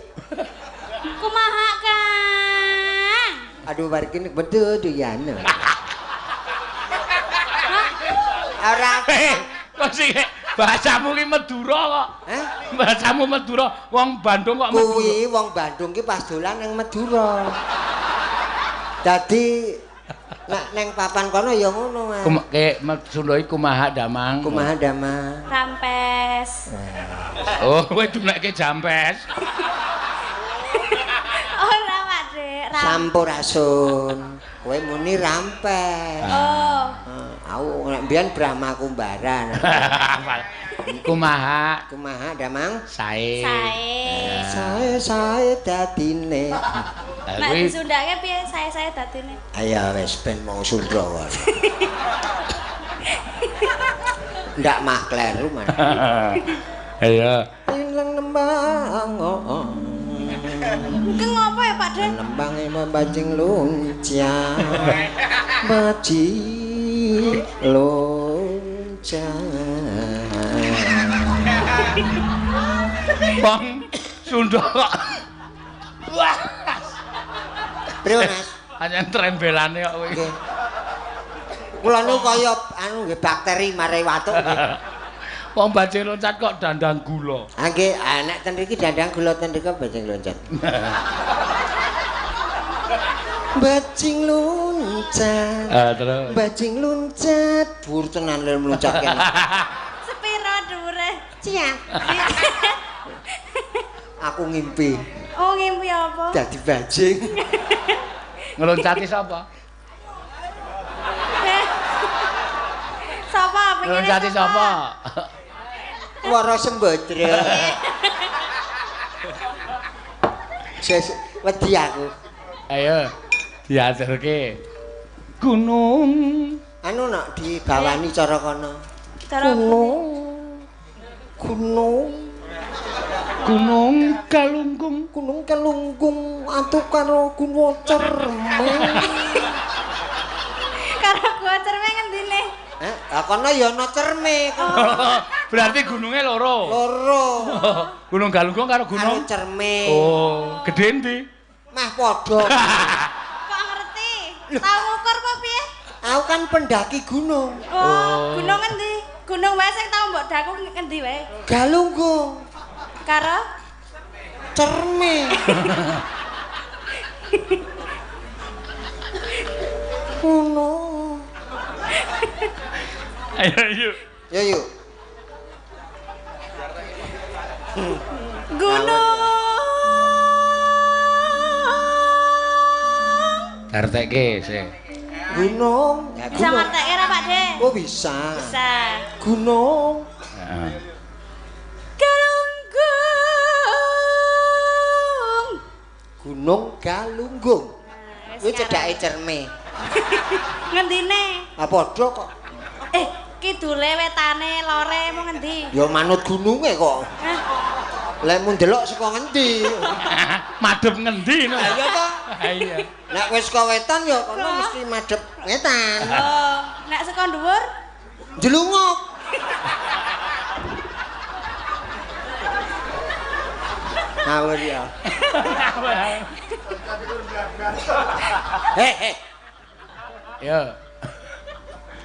Kumaha, Kang? Aduh, bar kene bedu ya. Ora. Kok sih bahasamu ki Madura kok. Hah? Bahasamu Madura, wong Bandung kok Madura. Kuwi wong Bandung ki pas dolan nang Madura. Dadi nek neng papan kono ya ngono, Mas. Sunda iki kumaha damang. Kumaha damang. Rampes. Oh, kowe dunekke jampes. Ora, Pak Dek. Sampurasun. Kowe muni rampes. Oh. Aku nek mbiyen Brahma Kumbara. Kumaha? Kumaha damang? Sae. Sae dadine. Nek disundake piye sae-sae dadine? Ayo wis ben wong Sunda wae. Ndak mah kleru man. Ayo. Ilang nembang. Mungkin ngopo ya Pak Den? Nembang bajing luncang. Bajing luncang. Bang Sunda kok. Wah. Priyo Mas? Anyen trembelane kok kowe. Nggih. Kula niku kaya anu nggih bakteri mare watuk nggih. Wong bajing loncat kok dandang gula. Ha nggih, nek ten mriki dandang gula ten mriki bajing loncat. Bajing loncat. Terus. Bajing loncat, dhuwur tenan lho meloncat kene. Sepiro dhuwure? Ciak. Aku ngimpi Oh, ngimpi apa? dadi bajing. Ngeloncati sapa? Sapa? Pengen Ngeloncati sapa? Wara Sembadra. Wedi aku. Ayo diaturke. Gunung. Anu nak digawani cara kono. Cara Gunung Galunggung. Gunung Kelungkung atu karo Gunung Cermeng. karo gua cerme ngendine? Lah kono ya ana cerme. Berarti gunungnya loro. Loro. Gunung Galunggung karo Karo gunung. cerme. Oh, gedhe ndi? Mah padha. Kok ngerti? Tahu ngukur apa piye? Aku kan pendaki gunung. Oh, gunung ngendi? Gunung wae sing tau mbok daku ngendi wae? Galunggung. Karo Cerme. Gunung. Ayo yuk. Ya yuk. Gunung. Garteke sih. Gunung. Ya, Bisa gunung. ngertek ora Pak De? Oh bisa. Bisa. Gunung. Heeh. Galunggung. Gunung Galunggung. Nah, Kuwi cedhake cerme. Ngendine? Ah padha kok. Kidule wetane lore mau ngendi? Ya manut gununge kok. Hah? Lek mun delok saka ngendi? Madhep ngendi no? Lah iya to. Iya. Nek wis saka wetan ya kono mesti madhep wetan. Oh, nek saka dhuwur Jelunguk. Ngawur ya. He. Yo.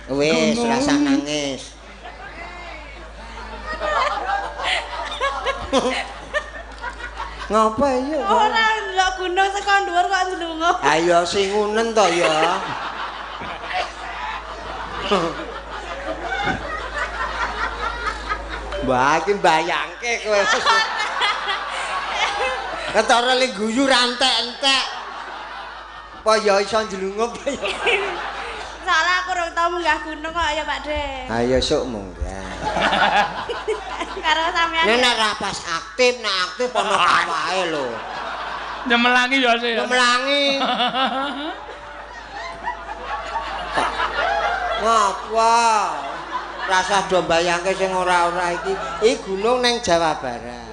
Wis rasa nangis. Ngapa ya? ora ndelok gunung saka dhuwur kok njelunguk. Ayo sing ngunen to ya. Mbah iki mbayangke kowe. Ketara ling guyu rantek-entek. Apa ya iso njelungup ya? Salah aku urung tau munggah gunung kok ya Pak De. Ayo sok munggah. Karo sampean. Nek ra pas aktif, nek aktif ana kawahe lho. Nyemelangi ya sih. Melangi. Ngapa? Rasa do mbayangke sing ora-ora iki. Iki gunung ning Jawa Barat.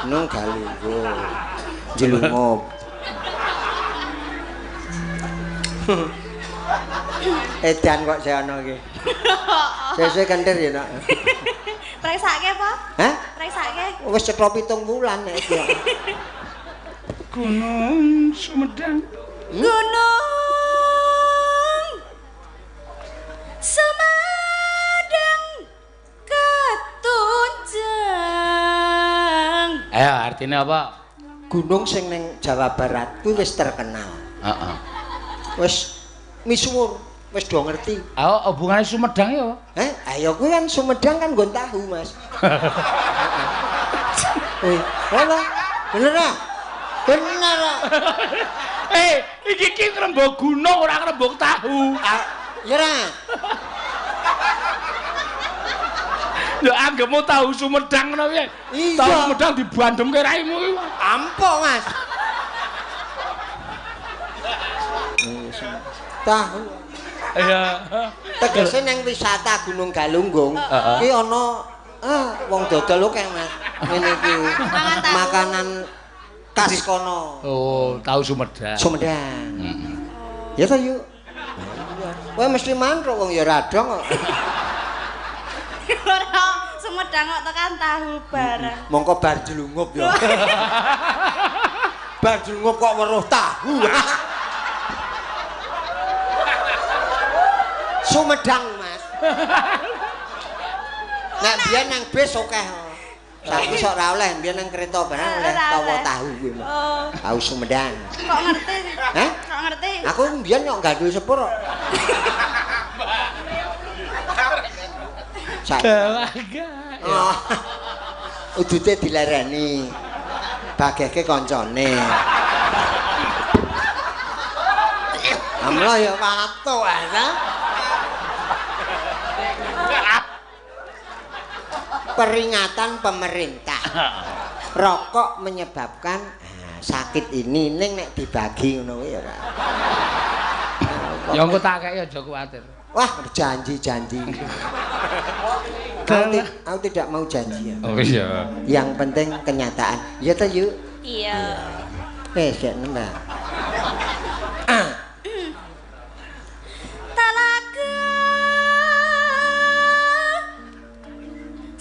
Gunung Galunggung. Jelungup. Edan kok seana iki. Sesuk kentir ya, Nak. Preksake apa? Hah? Preksake. Wis cetha 7 wulan nek iki. Gunung Sumedang. Gunung Sumedang ketunjang. Ayo artinya apa? Gunung sing ning Jawa Barat kuwi wis terkenal. Heeh. Wis misuwur, wis do ngerti. Ayo hubungane Sumedang ya apa? Ayo kuwi kan Sumedang kan nggon tahu, Mas. Ora. Bener ah? Bener ah. Iki ngrembug gunung ora ngrembug tahu. Ya ora. Ya anggapmu tahu Sumedang ngono piye? Iya. Tahu Sumedang dibandemke raimu iki. Ampok, Mas. Tahu. Iya. Tegese nang wisata Gunung Galunggung iki ana wong dodol oke, Mas. Ngene iki makanan khas kono. Oh, tahu Sumedang. Sumedang. Ya ta yuk. Kowe mesti mantuk wong ya radong kok. Ora Sumedang kok tekan tahu bareng. Mongko bar jelungup ya. Bar jelungup kok weruh tahu. Sumedang, Mas. Nek biyen nang bis akeh. Saiki sok ora oleh, biyen nang kereta barang oleh tawa tahu kuwi, Mas. Oh, Tahu Sumedang. kok ngerti? Hah? Kok ngerti? Aku biyen kok gandul sepur kok. Balaga. Oh. Udute dilarani. Bageke kancane. Amlo ya pato ana. Peringatan pemerintah. Rokok menyebabkan sakit ini ning nek dibagi ngono kuwi ya ora. Ya engko tak kek aja kuwatir. Wah, janji-janji. Aku tidak mau janji ya. Oh iya. Yang penting kenyataan. Ya toh yuk. Iya. Sik nembak. Talaga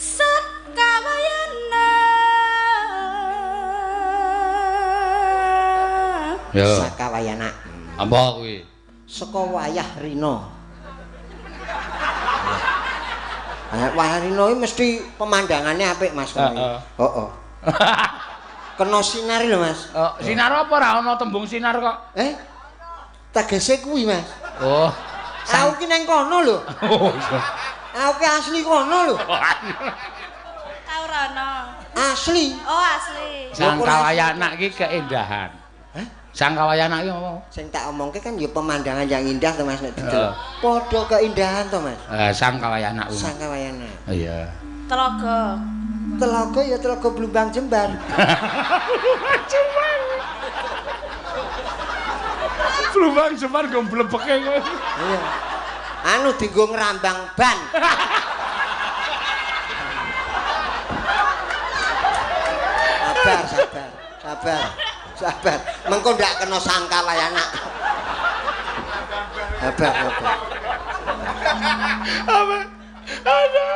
Sat kawayana. Ya. Sakawayana. Apa kuwi? Saka wayah rina. Wayah rina iki mesti pemandangannya apik, Mas. Heeh. Heeh. Kena sinar lho, Mas. Sinar apa ora ana tembung sinar kok? Tegese kuwi, Mas. Oh. Aku ki nang kono lho. Oh iya. Aku ki asli kono lho. Tau rono. Asli. Oh, asli. Sang Kawayanak ki keindahan. Hah? Sang Kawayanak ki apa? Sing tak omongke kan ya pemandangan yang indah to Mas nek didelok. Padha keindahan to Mas. Sang Kawayanak. Sang Kawayanak. Iya. Telaga. Telaga ya telaga Blumbang Jembar. Blumbang Jembar go mblebeke kowe. Iya. Anu dienggo ngrambang ban. Sabar. Mengko ndak kena Sang Kawayanak. Sabar. Apa? Ada.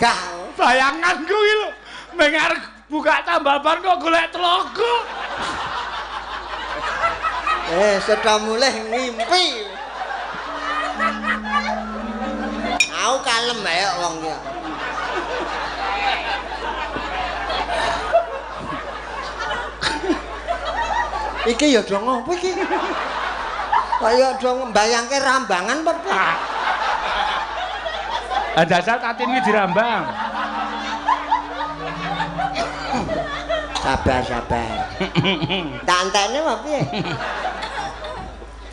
Gah, Bayanganku iki lho, meng arep buka tambal ban kok golek telaga. sudah mulai ngimpi. Aku kalem bae wong iki. Iki ya do ngopo iki? Kaya do mbayangke rambangan apa? Dasar Tatin iki dirambang. Sabar. Tak entene apa piye?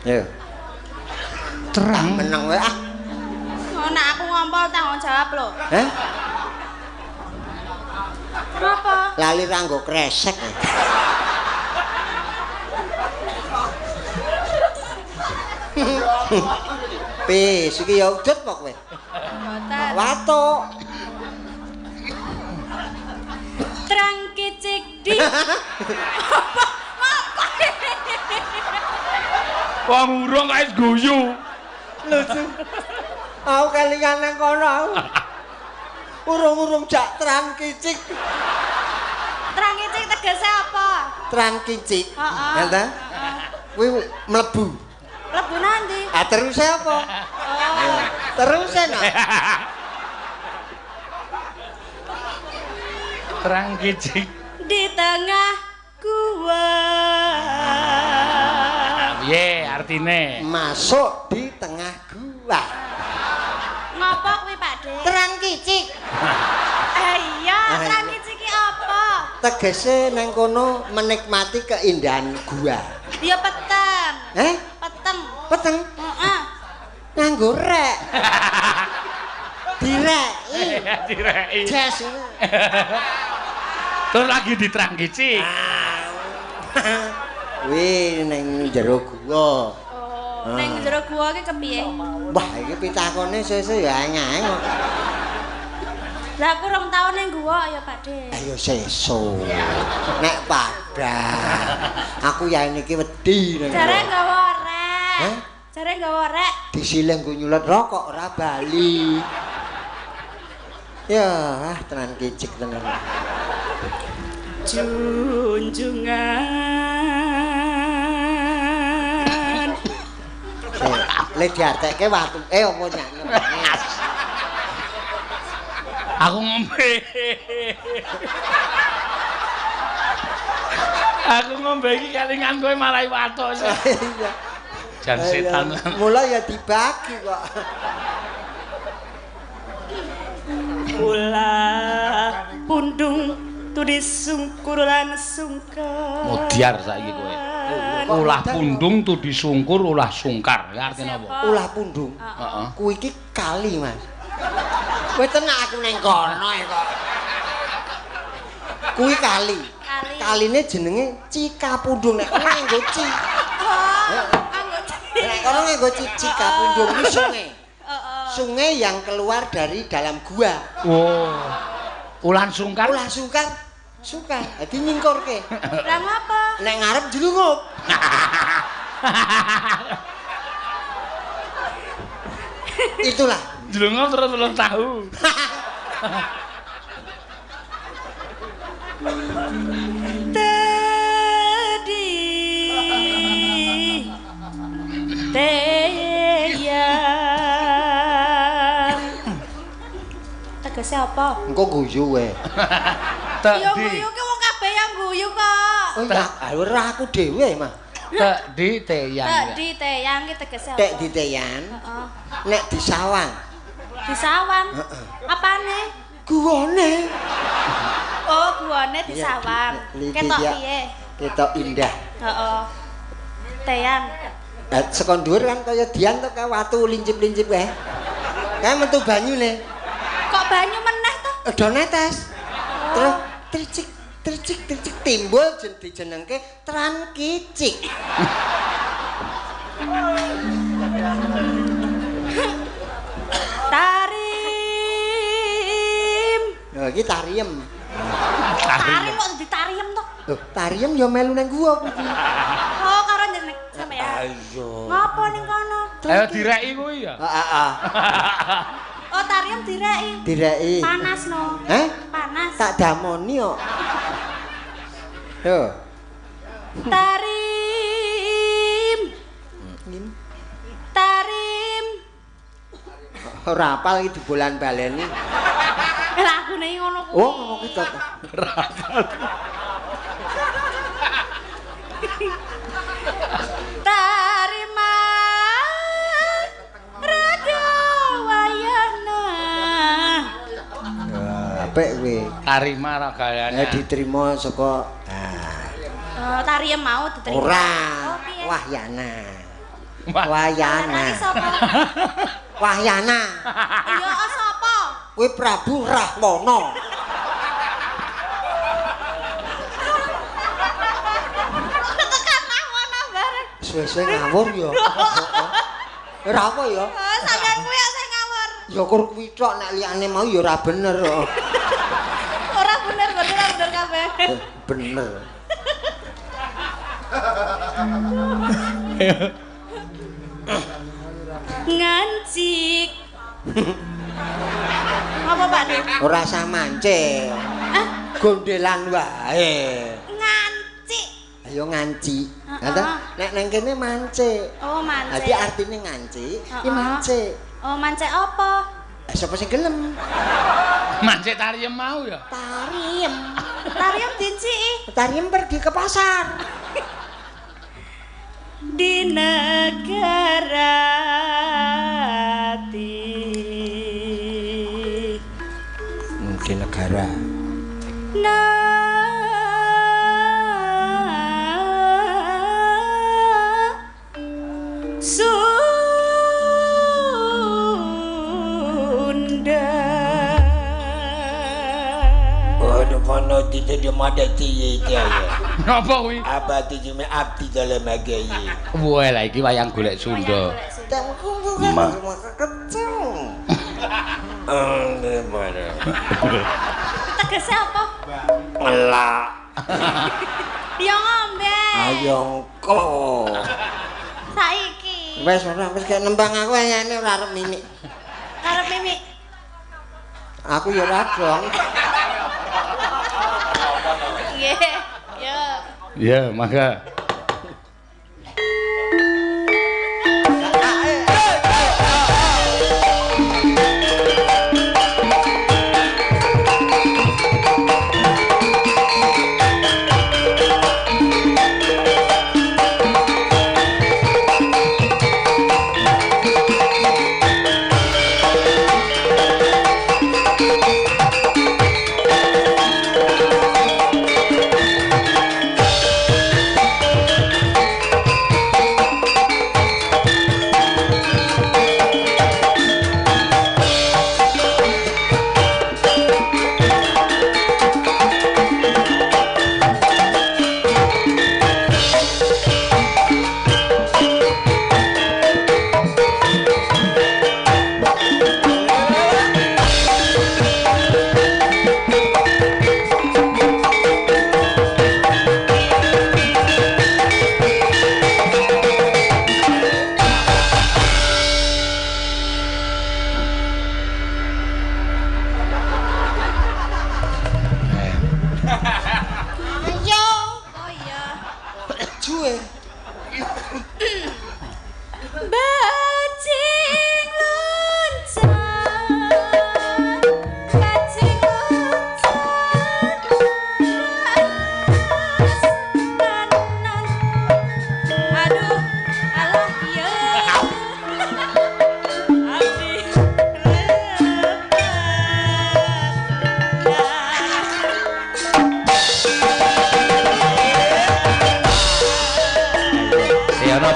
Yo. Terang meneng wae ah. Oh, nek aku ngompol tanggung jawab lho. Hah? Kenapa? Lali ra nggo kresek. Pis iki ya udut kok kowe. Mboten. Watuk. Terang kicik di. Wong urung kok guyu. Lucu. Aku kelingan nang kono aku. Urung-urung jak terang kicik. Terang kicik tegese apa? Terang kicik. Heeh. Ngene. Kuwi mlebu. Mlebu nanti. Ah terus apa? Oh. Terus enak. Terang kicik Di tengah gua. piye artine? Masuk di tengah gua. Ngopo kuwi Pak De? Terang kicik. Iya, terang kicik ki apa? Tegese nang kono menikmati keindahan gua. Ya peteng. Peteng. Peteng Heeh. nganggo rek. Direk. Direki. Jas. Terus lagi di terang kicik. Wih, neng jero gua. Oh, ning jero gua ki kepiye? Wah, iki pitakone sesuk ya anyang. Lah aku rong taun ning gua ya Pak De. Ayo sesuk. Nek padha. Aku ya niki wedi nang. Jare nggawa rek. Hah? Jare nggawa rek. Disileng go nyulet rokok ora bali. Ya, tenan kicik tenan. Junjungan. Le diartekke watu apa nyanyi. Aku ngombe. Aku ngombe iki kelingan kowe marai watuk. Iya. Jan setan. Mulai ya dibagi kok. Ulah pundung tudi sungkur lan sungkar. Modiar saiki kowe. Ulah pundung tu disungkur ulah sungkar. Ya artine apa? Ulah pundung. Heeh. Kuwi iki kali, Mas. Kowe tenak aku ning kono kok. Kuwi kali. Kaline jenenge Cikapundung nek kono nggo ci. Nek kono nggo Cikapundung iki sungai. Sungai yang keluar dari dalam gua. Oh. Ulan sungkar. Ulah sungkar. Sungkar. Dadi nyingkurke. Lah ngapa? Nek ngarep jlungup. Itulah. Jlungup terus belum tahu. Tadi teyang tegese apa? Engko guyu wae. Ya guyu ki wong kabeh yang guyu kok. Oh iya, ora aku dhewe, Mas. Tek di teyang. Tek di teyang ki tegese apa? Tek di teyan. Heeh. Nek di sawang. Di sawang. Apane? Guwane. Oh, guwane di sawang. Ketok piye? Ketok indah. Heeh. Teyang. Saka dhuwur kan kaya dian to kaya watu lincip-lincip kae. Kae metu banyune. Kok banyu meneh to? Do netes. Terus tricik timbul dijenengke tran kicik. Tarim. Lho iki tariem. Tarim kok ditariem to? Lho, tariem ya melu nang guwa kuwi. Oh, karo jeneng sampean. Ayo. Ngopo ning kono? Ayo direki kuwi ya. Heeh. Oh, tariem direki. Direki. Panas no. Hah? Panas. Tak damoni kok. Yo. Tarim. Tarim. Ora apal iki dibolan baleni. Lagune iki ngono kuwi. Oh, ngono ki to. Tariman rada wayahna. Apik kuwi. Tarima ra gayane. Diterima saka Oh, tariem mau diterima. ora. Oh, piye? Wahyana. Wah. Wahyana. Lagi sapa? Wahyana. Iya, sapa? Kuwi Prabu Rahwana. Tekan Rahwana bareng. Suwe-suwe ngawur ya. Ora apa ya? Oh, sampean kuwi sing ngawur. Ya kur kuwi tok nek liyane mau ya ora bener kok. Ora bener kabeh. Bener. Ngancik. Apa Pak Dik? Ora usah mancing. Gondelan wae. Ngancik. Ayo nganci. Nek nang kene mancik. Oh, mancik. Dadi artine nganci, iki mancik. Oh, mancik apa? Sapa sing gelem? Mancik tariem mau ya. Tariem. Tariem dinciki. Tariem pergi ke pasar. Di negara hati. Di negara. Sunda. Waduh, mana tidak dimadati ya. Napa kuwi? Abadi jume abdi dalam agayi. Wah, lah iki wayang golek Sunda. Tengku kecil. Mana? Tegese apa? Elak. Ya ngombe. Ayo engko. Saiki. Wes ora wis gak nembang aku anyane ora arep mimik. Arep mimik. Aku ya ora dong. Nggih. Ya. Ya, mangga.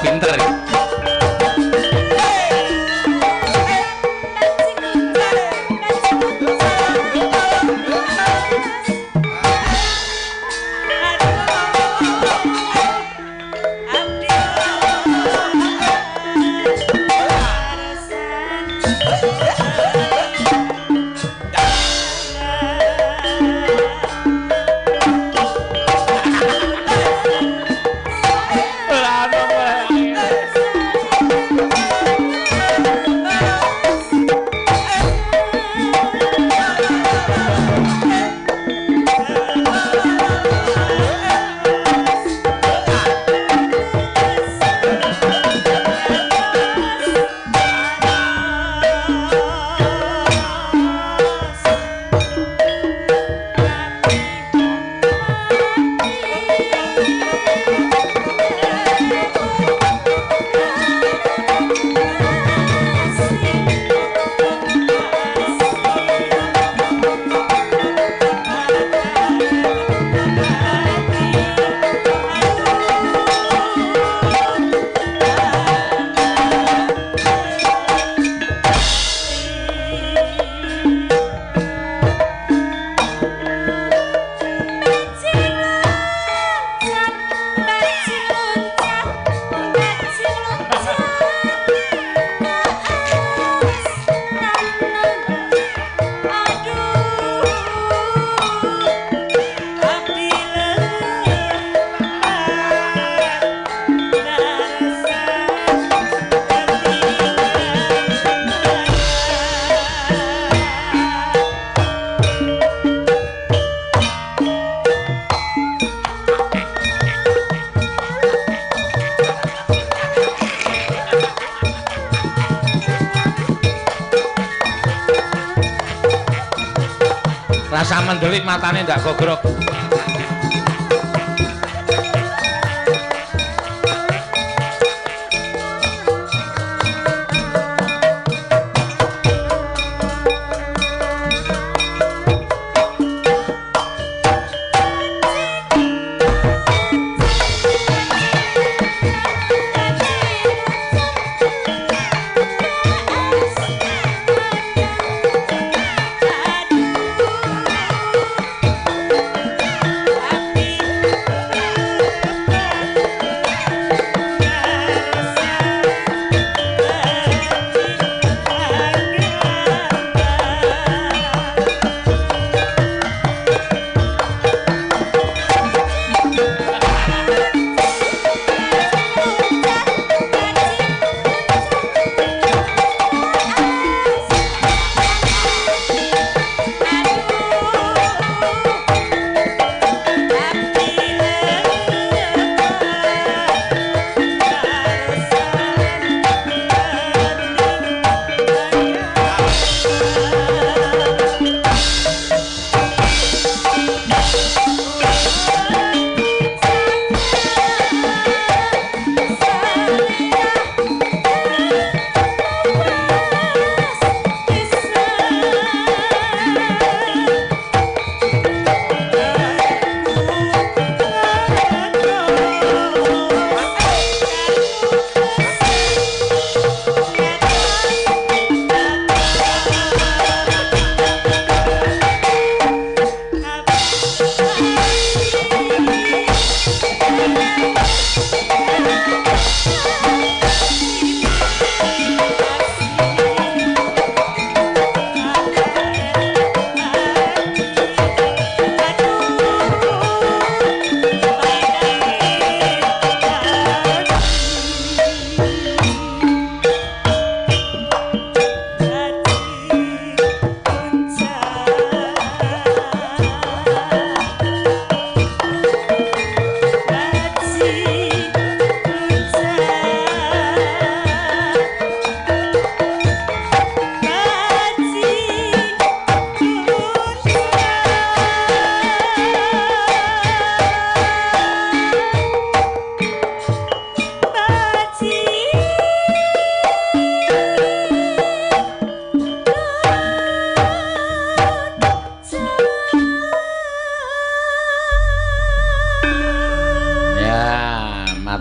pinter. Rasa mendelik matane ndak gogrok.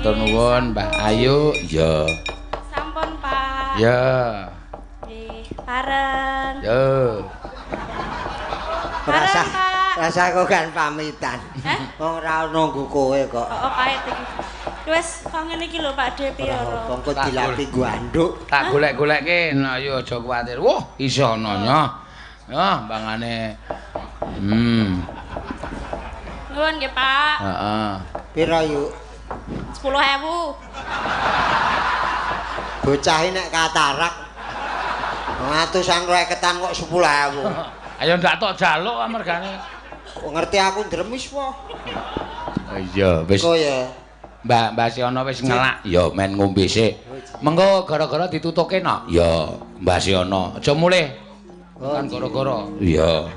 matur nuwun Mbah Ayu. Ya. Sampun, Pak. Ya. Nggih, pareng. Ya. Rasa kok kan pamitan. Wong ora nunggu kowe kok. Oh, pahit iki. Wis kok ngene iki lho Pak De piyoro. Kok dilapi ganduk. Tak golek-golekke, nah yo aja kuwatir. Wah, iso ana nya. Ya, mbangane. Nuwun nggih, Pak. Heeh. Pira yuk? 10.000. Bocah nek katarak. Ngatusan reketan kok 10.000. Ayo ndak tok jaluk amargane. Kok ngerti aku ndremis po. Iya, wis. Kok ya. Mbak Siono wis ngelak, ya men ngombe sik. Mengko gara-gara ditutuke no. Ya, Mbak Siono, aja mulih. Kan gara-gara. Iya.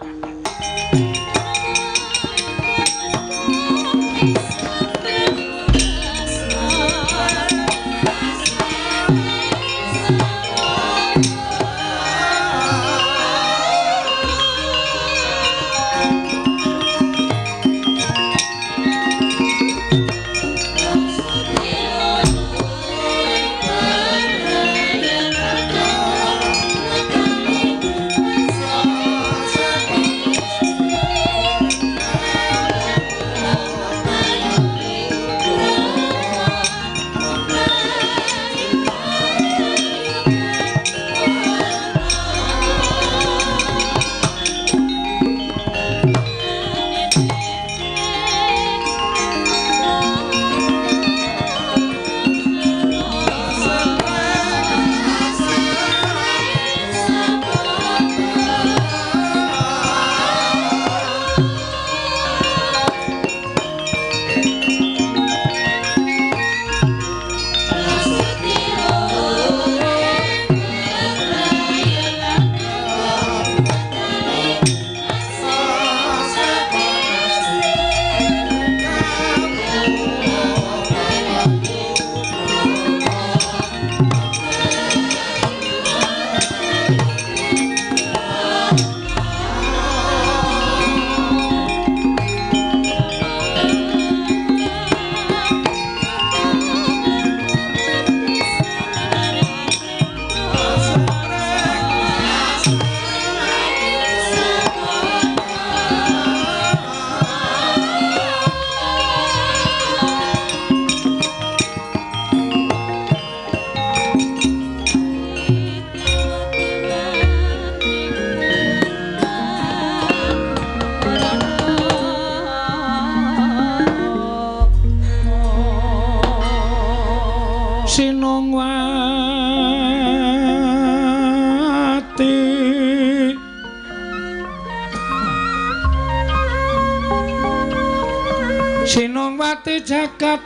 Sinongwati jagat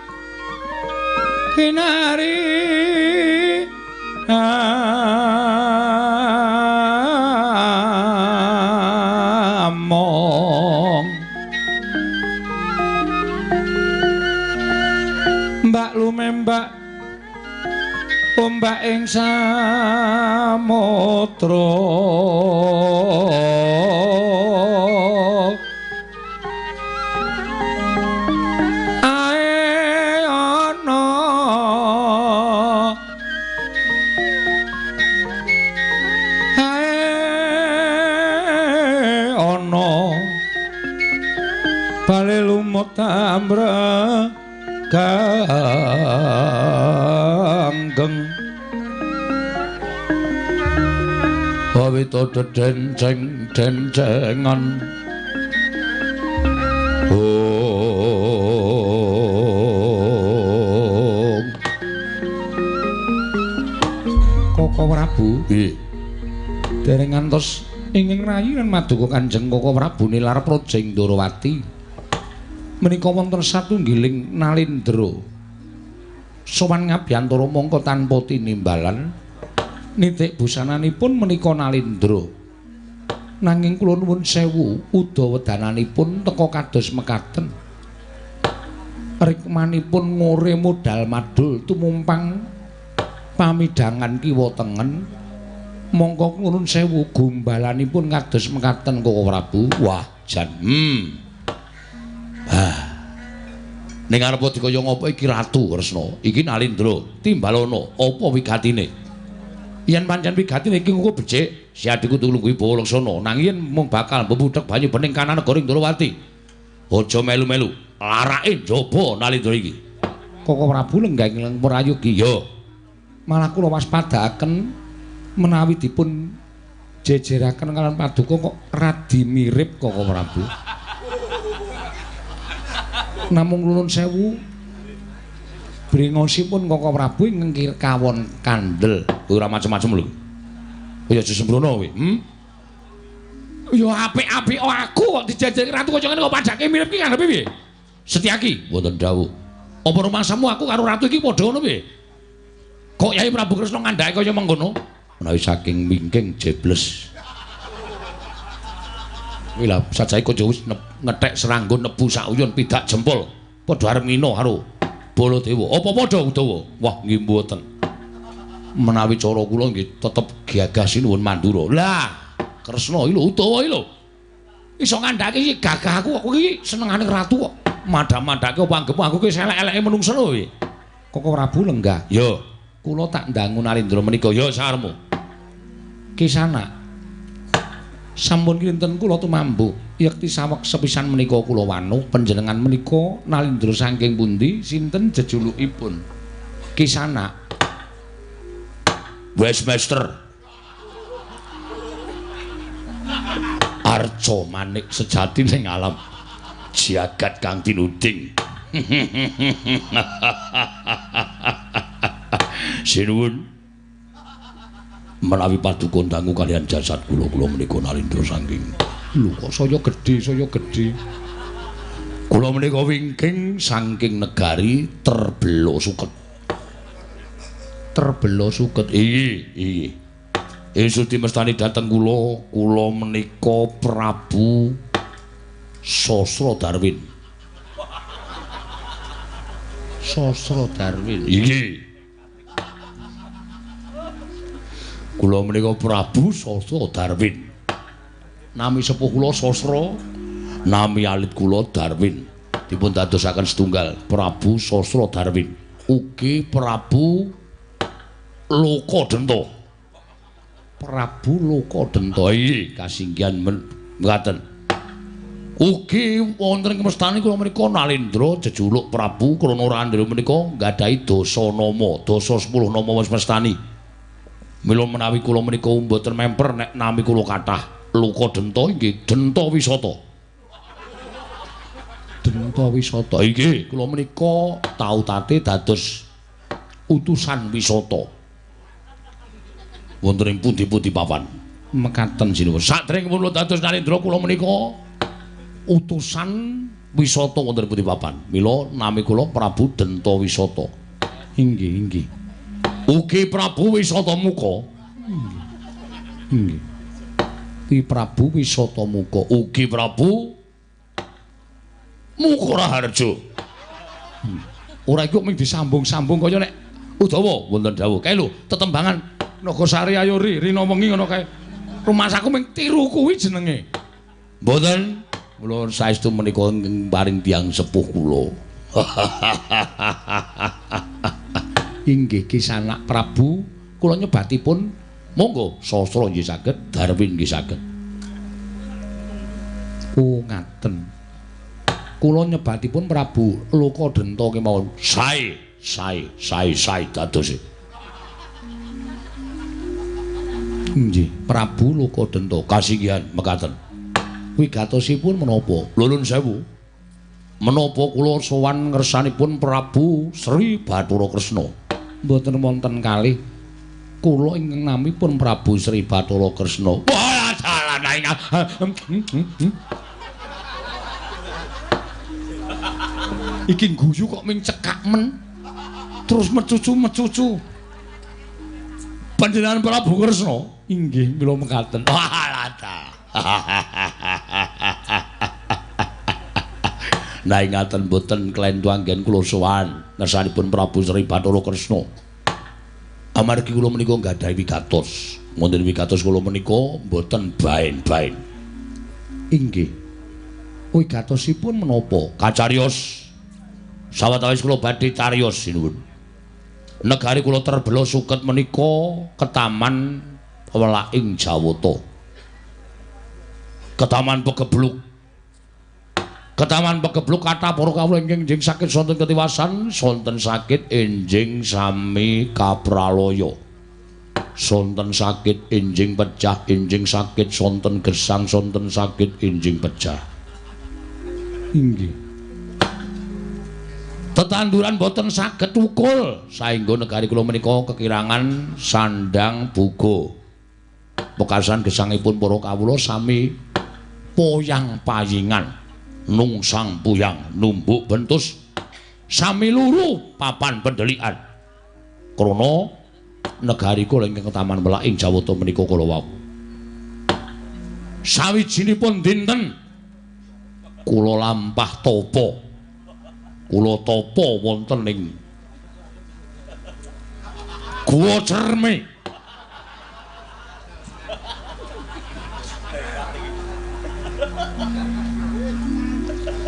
kinari among mbak lumembak ombak ing samudra tamra kanggeng awita denceng-dencengan Koko Prabu dereng ngantos ingin rayi lan maduka Kanjeng Koko Prabu nilar Projeng Ndorowati menika wonten satunggiling nalindra sowan ngabiyantara mangka tanpa tinimbalan nitik busananipun menika nalindra nanging kula nuwun sewu udawedananipun teka kados mekaten rikmanipun ngore modal madul tumumpang pamidangan kiwa tengen mangka nuwun sewu gombalanipun kados mekaten Koko Prabu wah jan Ning arep dikaya ngapa iki Ratu Kresna? Iki Nalindra Timbalana, apa wigatine? Yen pancen wigatine iki engko becik, si adikku tulungguhi Bawa Laksana, nanging yen mung bakal mbudhek banyu bening kanan negara Indrawati. Aja melu-melu, larake njaba Nalindra iki. Koko Prabu lenggah ngeleng prayogi. Ya. Malah kula waspadakaken menawi dipun jejeraken kalian paduka kok radi mirip Koko Prabu. Namung nuwun sewu brengosipun Koko Prabu ngengkir kawon kandel ora macem-macem lho. Ya aja sembrono kowe. Ya apik-apik aku kok dijajaki ratu kok ngene kok padake mirip ki ngarepe piye? Setyaki wonten dawuh. Apa rumangsamu aku karo ratu iki padha ngono piye? Kok Yai Prabu Kresna ngandhake kaya mengkono? Menawi saking mingking jebles. Kuwi lha sajae kok wis ngethek seranggon nebu sakuyun pidak jempol. Padha arep ngino karo Baladewa. Apa padha Udawa? Wah, nggih mboten. Menawi cara kula nggih tetep gagah sinuwun Mandura. Lah, Kresna iki lho Udawa iki lho. Iso ngandhake iki gagah aku kok iki senengane ratu kok. Madham-madhake apa anggepmu aku ki elek-eleke menungsa lho iki. Koko Prabu lenggah. Ya, kula tak ndangu Nalindra menika ya sarmu. Kisana. Sampun kinten kula tumambu. Yekti saweg sepisan menika kula wanu panjenengan menika Nalindra saking pundi sinten jejulukipun? Kisana. Westmaster. Arca manik sejati ning alam jagat kang tinuding. Sinuwun menawi paduka dangu kalian jasad kula menika Nalindra saking lho kok saya gedhe kula menika wingking saking negari Terbelo Suket iya Sudi mestani dateng kula menika Prabu Sosro Darwin iki kula menika Prabu Sosro Darwin. Nami sepuh kula Sosro, nami alit kula Darwin. Dipun dadosaken setunggal Prabu Sosro Darwin. Ugi Prabu Lokadenta. Prabu Lokadenta iki kasinggihan mekaten. Ugi wonten ing mestani kula menika Nalindra jejuluk Prabu krana Nalindra menika nggadahi dasa nama, dasa 10 nama wis mestani. Mila menawi kula menika mboten memper nek nami kula kathah Lokadenta inggih Denta Wisata. Denta Wisata inggih kula menika tau tate dados utusan wisata. Wonten ing pundi-pundi papan mekaten sinuwun. Sadèrèngipun kula dados Nalindra kula menika utusan wisata wonten pundi papan. Mila nami kula Prabu Denta Wisata. Inggih. Ugi Prabu Wisata Muka. Inggih. Ki Prabu Wisata Muka. Ugi Prabu Muka Raharja. Ora iku mung disambung-sambung kaya nek Udawa wonten dawuh. Kae lho tetembangan Nagasari Ayori rina wengi ngono kae. Rumasaku mung tiru kuwi jenenge. Mboten. Kula saestu menika paring tiyang sepuh kula. Inggih Kisana Prabu kula nyebatipun monggo Sosro nggih saged, Darwin nggih saged. Oh ngaten. Kula nyebatipun Prabu Lokadenta kemawon. Sae dados. Nggih, Prabu Lokadenta kasinggihan mekaten. Wigatosipun menapa? Nuwun sewu. Menapa kula sowan ngersanipun Prabu Sri Bathara Kresna? Mboten wonten kalih. Kula ingkang namipun Prabu Sri Bathara Kresna. Wah, dalan ingat. Iki guyu kok ming cekak men. Terus mecucu. Panjenengan Prabu Kresna? Inggih, mila mekaten. Wah, nah ingatan boten klentu anggen kula sowan ngersanipun Prabu Sri Bathara Kresna. Amargi kula menika nggadahi wigatos. Wonten wigatos kula menika boten baen-baen. Inggih. Wigatosipun menapa? Kacarios. Sawetawis kula badhe cariyos sinuwun. Negari kula terbelo suket menika Ketaman Welaing Jawata. Ketaman Pegebluk. Ketaman Pegebluk kathah para kawula ingkang sakit sonten ketiwasan, sonten sakit enjing sami kapraloya. Sonten sakit enjing pecah, enjing sakit sonten gesang, sonten sakit enjing pecah. Inggih. Tetanduran boten saged wukul saengga negari kula menika kekirangan sandang buga. Pekasan gesangipun para kawula sami poyang payingan, nungsang puyang, numbuk bentus, sami luru papan pendelikan. Krana negari kula ingkang Ketaman Welaing Jawata menika kala wau. Sawijinipun dinten kula lampah tapa. Kula tapa wonten ing Guwa Cerme.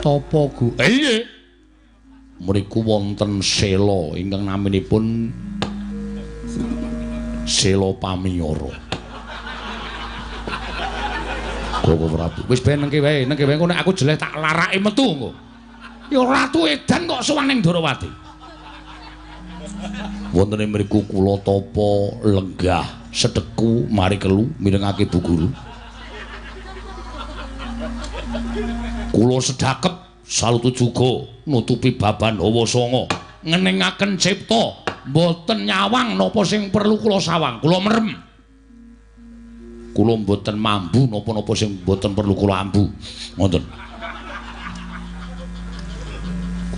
Tapa Gu? Iya. Mriku wonten sela ingkang naminipun Sela Pamiyara. Bapak Prabu, wis ben nengke wae engko nek aku jeleh tak larake metu engko. Ya Ratu Edan kok sowan ning Darawati. Wonten ing mriku kula tapa lenggah sedeku mari kelu mirengake Bu Guru. Kula sedakep salutu juga nutupi baban hawa sanga ngeningaken cipta mboten nyawang napa sing perlu kula sawang. Kula merem. Kula mboten mambu napa-napa sing mboten perlu kula ambu. Ngoten.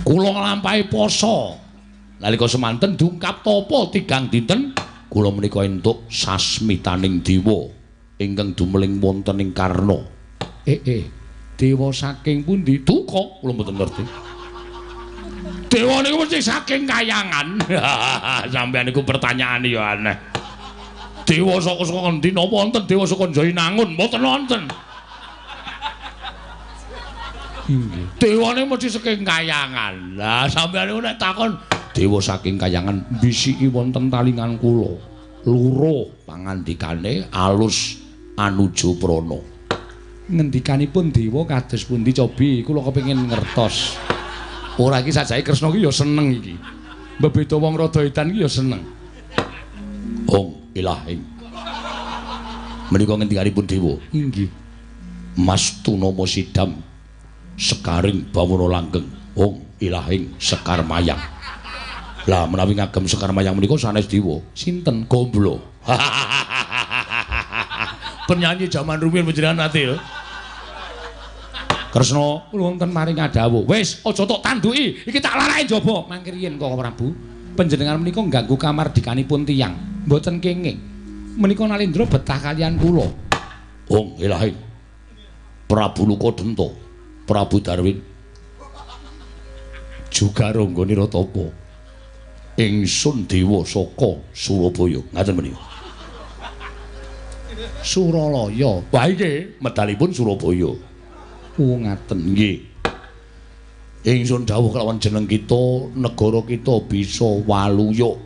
Kula nglampahi poso. Nalika semanten dungkap tapa tigang dinten kula menika entuk sasmitaning dewa ingkang dumeling wonten ing Karna. Dewa saking pundi? Duka kula mboten ngerti. Dewa niku mesti saking Kayangan. Sampeyan niku pertanyaan ya aneh. Dewa saka ngendi napa wonten dewa saka Jainangun? Mboten wonten. Inggih. Dewane mesti saking Kayangan. Lah sampeyan niku nek takon dewa saking Kayangan bisiki wonten talingan kula. Luruh pangandikane alus anuju prana. Ngendikanipun dewa kados pundi cobi kula kepengin ngertos. Ora iki sajake Kresna iki ya seneng iki. Mbebeda wong rada edan iki ya seneng. Ong Ilahing. Menika ngendikanipun dewa. Inggih. Mastu nama sidam Sekaring Bawana langgeng Ong Ilahing Sekar Mayang. Lah menawi ngagem Sekar Mayang menika sanes dewa sinten? Gomblo. Penyanyi jaman rumiyin panjenengan ati lho. Kresna wonten maring adawuh. Wis aja tok tanduki, iki tak larake njaba. Mangke riyen Kang Prabu, panjenengan menika ngganggu kamardikanipun tiyang. Mboten kenging. Menika Nalendra betah kaliyan kula. Ong Ilahing. Prabu Lukadenta, Prabu Darwin. Juga ranggane Ratapa. Ingsun dewa saka Surabaya. Ngaten menika. Suralaya. Wah iki medalipun Surabaya. Ngaten nggih. Ingsun dawuh kelawan jeneng kita, negara kita bisa waluyuk.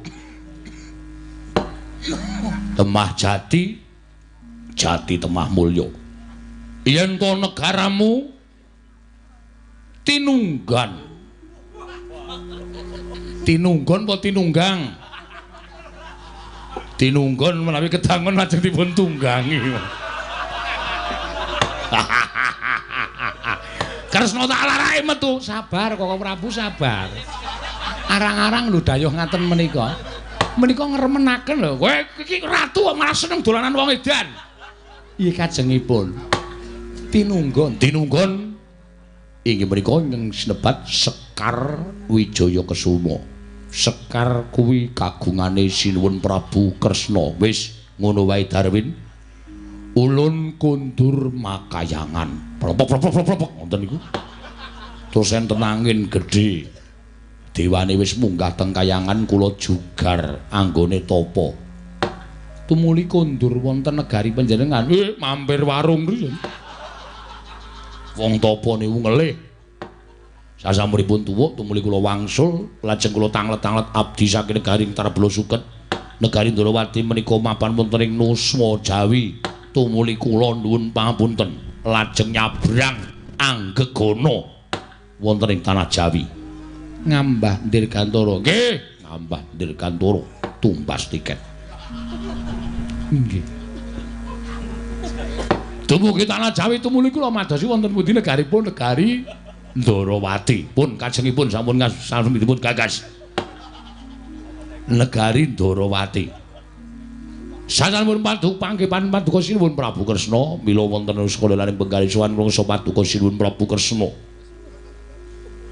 Temah jati, jati temah mulya. Yen to negaramu tinunggan. Tinunggon apa tinunggang? Tinunggon menawi kedangon lajeng dipun tunggangi. Kresna tak larake metu. Sabar Kang Prabu, sabar. Arang-arang lho dayuh ngaten menika. Menika ngremenaken lho. Kowe iki ratu malah seneng dolanan wong edan. Iya kajengipun. Tinunggon. Tinunggon inggih menika ingkang sinebat Sekar Wijaya Kesuma. Sekar kuwi kagungane Sinuwun Prabu Kresna. Wis ngono wae Darwin. Ulun kundur Makayangan. Plopok ngoten niku. Terus enten angin gedhe. Dewane wis munggah teng Kayangan kula jugar anggone tapa. Tumuli kundur wonten negari panjenengan. Mampir warung riyen. Wong tapa niku ngelih. Sasampunipun tuwuk tumuli kula wangsul lajeng kula tanglet-tanglet abdi saking negari Tarbala Suket. Negari Ndarawati menika mapan wonten ing Nuswa Jawi. Tumuli kula nuwun pangapunten lajeng nyabrang Anggegana wonten ing tanah Jawi. Ngambah Dirgantara. Nggih, ngambah Dirgantara tumbas tiket. Nggih. Dumugi tanah Jawi tumuli kula madosi wonten pundi negaripun negari Ndarawati. Pun kajengipun sampun dipun gagas. Negari Ndarawati. Sasampunipun panggepan paduka sinuwun Prabu Kresna mila wonten sekolaning penggalih mangsa paduka sinuwun Prabu Kresna.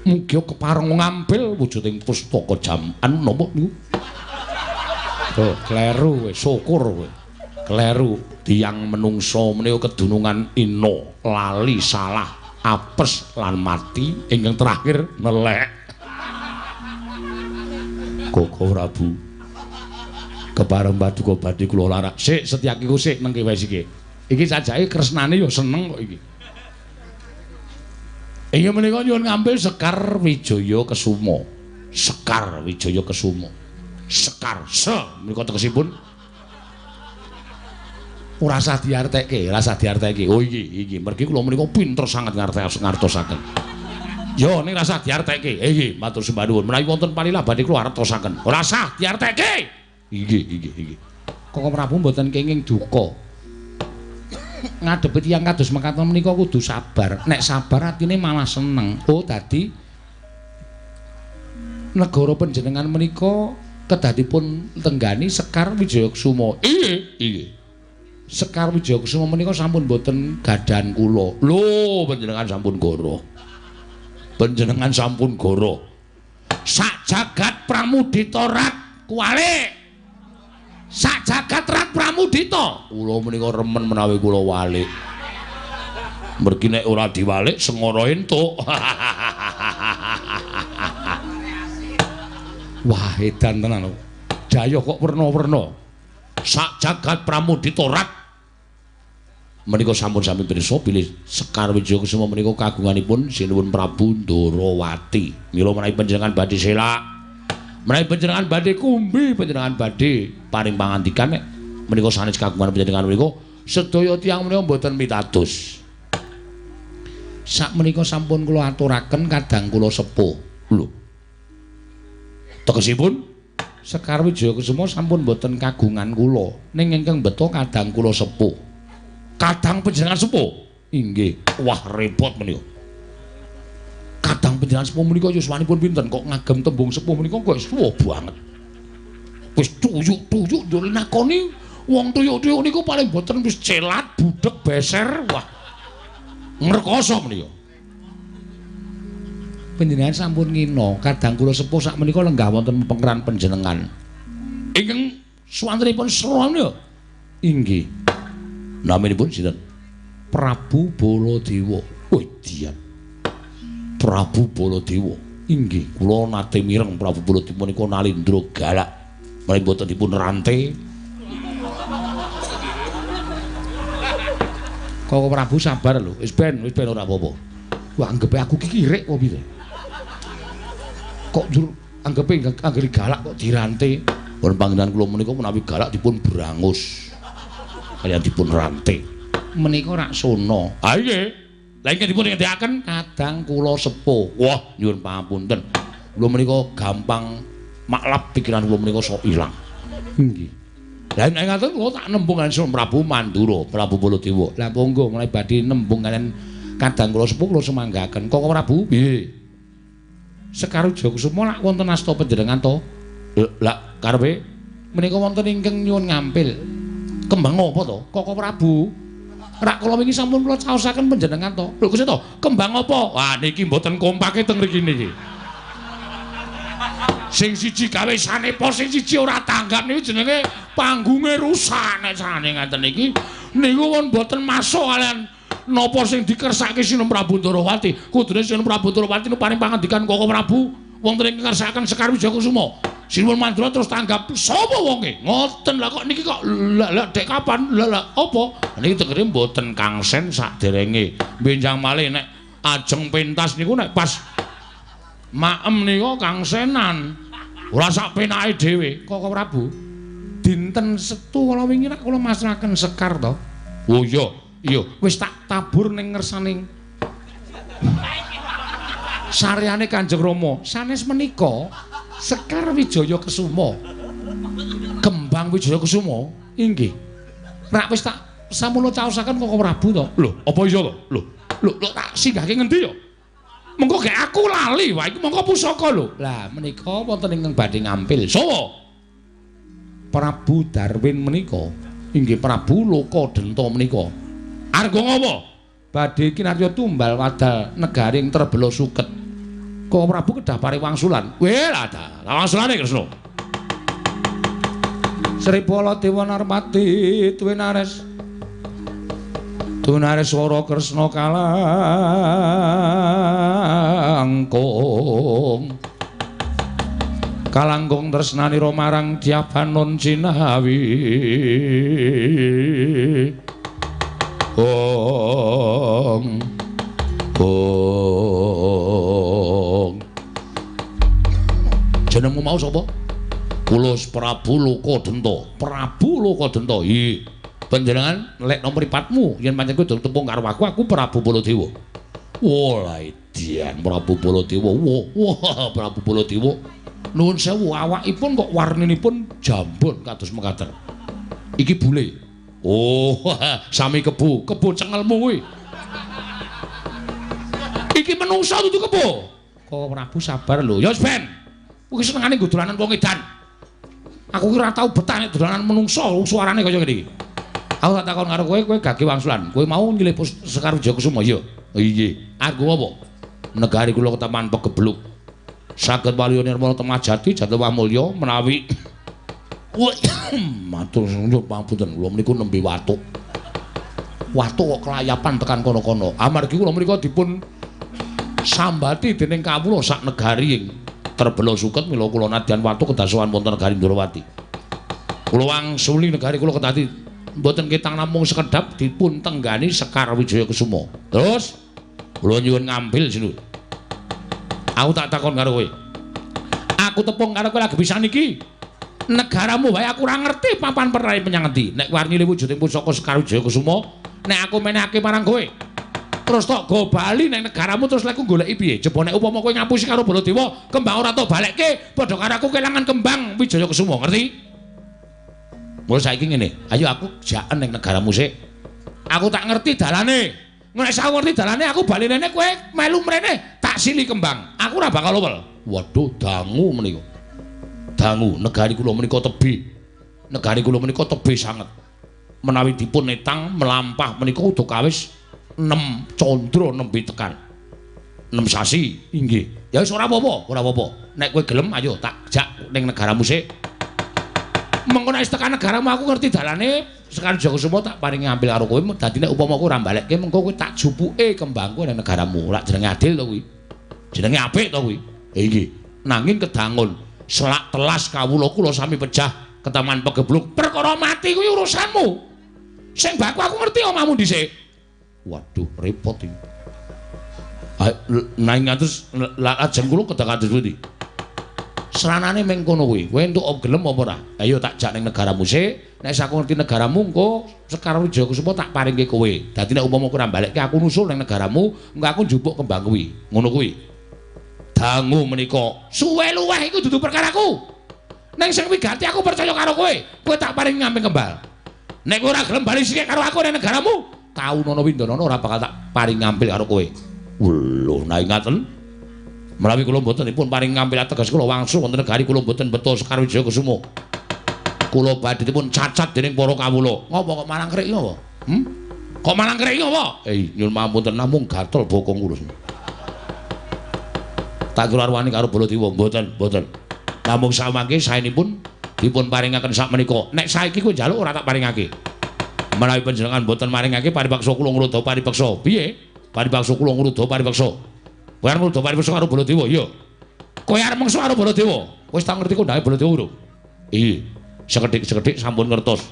Mugi kepareng ngampil wujuding pustaka jaman napa niku. Oh, kleru wis syukur kowe. Kleru tiyang menungsa menika kedunungan ina lali salah apes lan mati ingkang terakhir nelek. Koko Prabu kepareng paduka badhe kula larak sik Setyaki ku sik nengke wis iki sajake kresnane ya seneng kok iki. Inggih menika nyuwun ngambil Sekar Wijaya Kesuma. Sekar Wijaya Kesuma. Sekar se menika tegesipun ora usah diartekke, ora usah diartekke. Oh iki mergi kula menika pinter sanget ngartosaken. Yo ning ora usah diartekke. Nggih matur sembah nuwun. Menawi wonten palilah badhe kula artosaken. Ora usah diartekke. Iki. Koko Prabu mboten kenging duka. Ngadepi tiyang kados mekaten menika kudu sabar. Nek sabar atine malah seneng. Oh dadi negara panjenengan menika kedadipun tenggani Sekar Wijaya Kesuma. Nggih. Sekar Wijaya Kesuma menika sampun mboten gadhan kula. Lho panjenengan sampun goro. Panjenengan sampun goro. Sak jagat pramudita rat kuwalik. Sak jagat rat pramudita kula menika remen menawi kula walik. Mergi nek ora diwalik sengara entuk. Wah edan tenan. Jaya kok werna-werna. Sak jagat pramudita rat menika sampun sami pirsa bilih Sekar Wijaya Kesuma menika kagunganipun sinuwun Prabu Ndarawati. Mila menawi panjenengan badhe selak menawi panjenengan badhe kumbi panjenengan badhe paring pangandikan nek menika sanes kagungan panjenengan menika sedaya tiyang menika mboten mitados. Sakmenika sampun kula aturaken kadang kula sepuh. Lho. Tegesipun Sekar Wijaya Kesuma sampun mboten kagungan kula ning ingkang beto kadang kula sepuh. Kadang panjenengan sepuh. Inggih. Wah repot menika. Kadang panjenengan sepuh menika yuswanipun pinten kok ngagem tembung sepuh menika kok suwe banget. Wis tuyuk-tuyuk ndure nakoni wong tuyuk-tuyuk niku paling boten wis celat, budhek, beser, wah. Ngrekoso menika. Panjenengan sampun ngina, kadang kula sepuh sak menika lenggah wonten pengkeran panjenengan. Ingkang swantenipun serono. Inggih. Naminipun sinten? Prabu Baladewa. Wedian. Prabu Baladewa. Inggih, kula nate mireng Prabu Baladewa menika nalindra galak. Menawi boten dipun rantai. Koko Prabu sabar lho, wis ben ora apa-apa. Wah anggepe aku ki kirik kok piye? Kok jur anggepe anggere galak kok dirantai. Pun panjenengan kula menika menawi galak dipun brangus. Kaliyan dipun rantai. Menika rak sono. Ha nggih. Lah ingkang dipun ngendikaken kadang kula sepuh. Wah, nyuwun pangapunten. Kula menika gampang maklap pikiran kula menika sok ilang. Nggih. Lah nek ngaten kula tak nembung kaliyan Prabu Mandura, Prabu Baladewa. Lah monggo mulai badhe nembung kaliyan kadang kula sepuh kula semanggaken. Koko Prabu piye? Sekar Wijaya Kesuma lak wonten asta panjenengan to? Lah karepe menika wonten ingkang nyuwun ngampil. Kembang apa to? Koko Prabu. Rak kula wingi sampun kula caosaken panjenengan to. Lho Gusti to, kembang apa? Wah niki mboten kompake teng mriki niki. Sing siji gawe sanepa, sing siji ora tanggap niku jenenge panggunge rusak nek sane ngaten iki. Niku pun mboten masuk kalian napa sing dikersake Sinuwun Prabu Ndarawati. Kudune Sinuwun Prabu Ndarawati niku paring pangandikan Koko Prabu wonten ing kersakaken Sekar Wijaya Kesuma. Sinuwun Mandura terus tanggap sapa wonge? Ngoten lah kok niki kok lah dek kapan? Lah apa? Niki tegere mboten kangsen saderenge. Benjang malih nek ajeng pentas niku nek pas Maem nika Kang Senan. Ora sak penake dhewe, Koko Prabu. Dinten Setu kala wingi nek kula masrahaken sekar to. Oh iya, iya, wis tak tabur ning ngersaning saryane Kanjeng Rama. Sanes menika Sekar Wijaya Kesuma. Kembang Wijaya Kesuma inggih. Nek wis tak samono caosaken Koko Prabu to. Lho, apa iya to? Lho tak singgahke ngendi ya? Mengko gek aku lali wae iku mengko pusaka lho. Lah menika wonten ingkang badhe ngampil. Saha? Prabu Darwin menika. Inggih Prabu Lokadenta menika. Arga ngapa? Badhe kinarya tumbal wadal negari ing Trebela Suket. Kok Prabu kedah pari wangsulan. Weh lah wangsulane Kresna. Sri Baladewa Narmati Tuwinares. Tunares swara Kresna kalangkung tresnanira marang Diabanon Cinawi ong jenengmu mau sapa? Kula Prabu Lokadenta. Prabu Lokadenta. Iya. Panjenengan lek nomor mripatmu yen pancen kowe durung tepung karo aku Prabu Baladewa. Wah, edian Prabu Baladewa. Wah, Prabu Baladewa. Nuwun sewu awakipun kok warninipun jambon kados mekaten. Iki bule. Oh, sami kebo cengelmu kuwi. Iki menungsa dudu kebo. Kok Prabu sabar lho. Ya wis ben. Kuwi senengane nggo dolanan wong edan. Aku ki ora tau betah nek dolanan menungsa suarane kaya ngene iki. Aku tak takon karo kowe gage wangsulan. Kowe mau nyilih Sekar Wijaya Kesuma ya? Iya. Arga apa? Negari kula keteman pegebluk. Saged waliya nirmala Temajati Jatawah Mulya menawi matur nuwun pangapunten kula menika nembe watuk. Watuk kok kelayapan tekan kono-kono. Amargi kula menika dipun sambati dening kawula sak negari ing Trebela Suket mila kula nadyan watuk kedah sowan wonten negari Ndrawati. Kula wangsuli negari kula kedadi mboten ketang namung sekedap dipun tenggani Sekar Wijaya Kesuma. Terus kula nyuwun ngambil sinu. Aku tak takon karo kowe. Aku tepung karo kowe lagi pisan iki. Negaramu wae aku ora ngerti papan perai menyang endi. Nek warni wujuding pusaka Sekar Wijaya Kesuma, nek aku menehake marang kowe. Terus tok go bali nek negaramu terus lek goleki piye? Jebone upama kowe ngapusi karo Baladewa, kembang ora tok balekke, padha karo aku kelangan kembang Wijaya Kesuma, ngerti? Mulai saiki ngene, ayo aku jaken ning negaramu sik. Aku tak ngerti dalane. Nek sak ngerti dalane aku bali rene kowe melu mrene tak sili kembang. Aku ora bakal opel. Waduh, dangu menika. Dangu, negari kula menika tebih. Negari kula menika tebih sanget. Menawi dipun netang melampah menika udakawis 6 condro nembe tekan. 6 sasi, inggih. Ya wis ora apa-apa, ora apa-apa. Nek kowe gelem ayo tak jak ning negaramu sik. Mengko nek tekan negaramu aku ngerti dalane Sekar Wijaya Kesuma tak paringi ngambil karo kowe dadi nek upama kowe ora balekke mengko kowe tak jupuke kembangku ning negaramu. Lak jenenge adil to kuwi. Jenenge apik to kuwi. Nggih. Nanging kedangun selak telas kawula kula sami pejah ketaman pegebluk. Perkara mati kuwi urusanmu. Sing baku aku ngerti omamu dhisik. Waduh, repot iki. Nang ngatus lajeng kula kedah kados pundi? Seranane meng kono kuwi. Kowe entuk gelem apa ora? Ayo tak jak ning negaramu sik. Nek aku ngerti negaramu engko Sekar Wijaya Kesuma tak paringke kowe. Dadi nek umpama kowe ora balekke aku nusul ning negaramu, engko aku njupuk kembang kuwi. Ngono kuwi. Dangu menika suwe luweh iku dudu perkaraku. Ning sing wigati aku percaya karo kowe. Kowe tak paringi ngamping kembal. Nek kowe ora gelem bali sik karo aku ning negaramu, Kaunana Windanana ora bakal tak paring ngampil karo kowe. Lho, nah ngaten. Menawi kula mboten dipun paring ngampil ateges kula wangsul wonten negari kula mboten betul Sekar Wijaya Kesuma. Kula badhe dipun cacat dening para kawula. Ngopo kok malang krek ngopo? Kok malang krek ngopo? Nyuwun pamunten namung gatel bokong kula. Tak kira arwani karo Baladewa mboten. Namung samangke saenipun dipun paringaken sak menika. Nek saiki kowe njaluk ora tak paringake. Menawi panjenengan mboten maringake paripaksa kula ngrudha paripaksa. Piye? Paripaksa kula ngrudha paripaksa. Kowe arep ngrudha paripaksa karo Baladewa, iya. Kowe arep mengso karo Baladewa. Wis tak ngerti kondange Baladewa lho. Iya. Sekedhik sampun ngertos.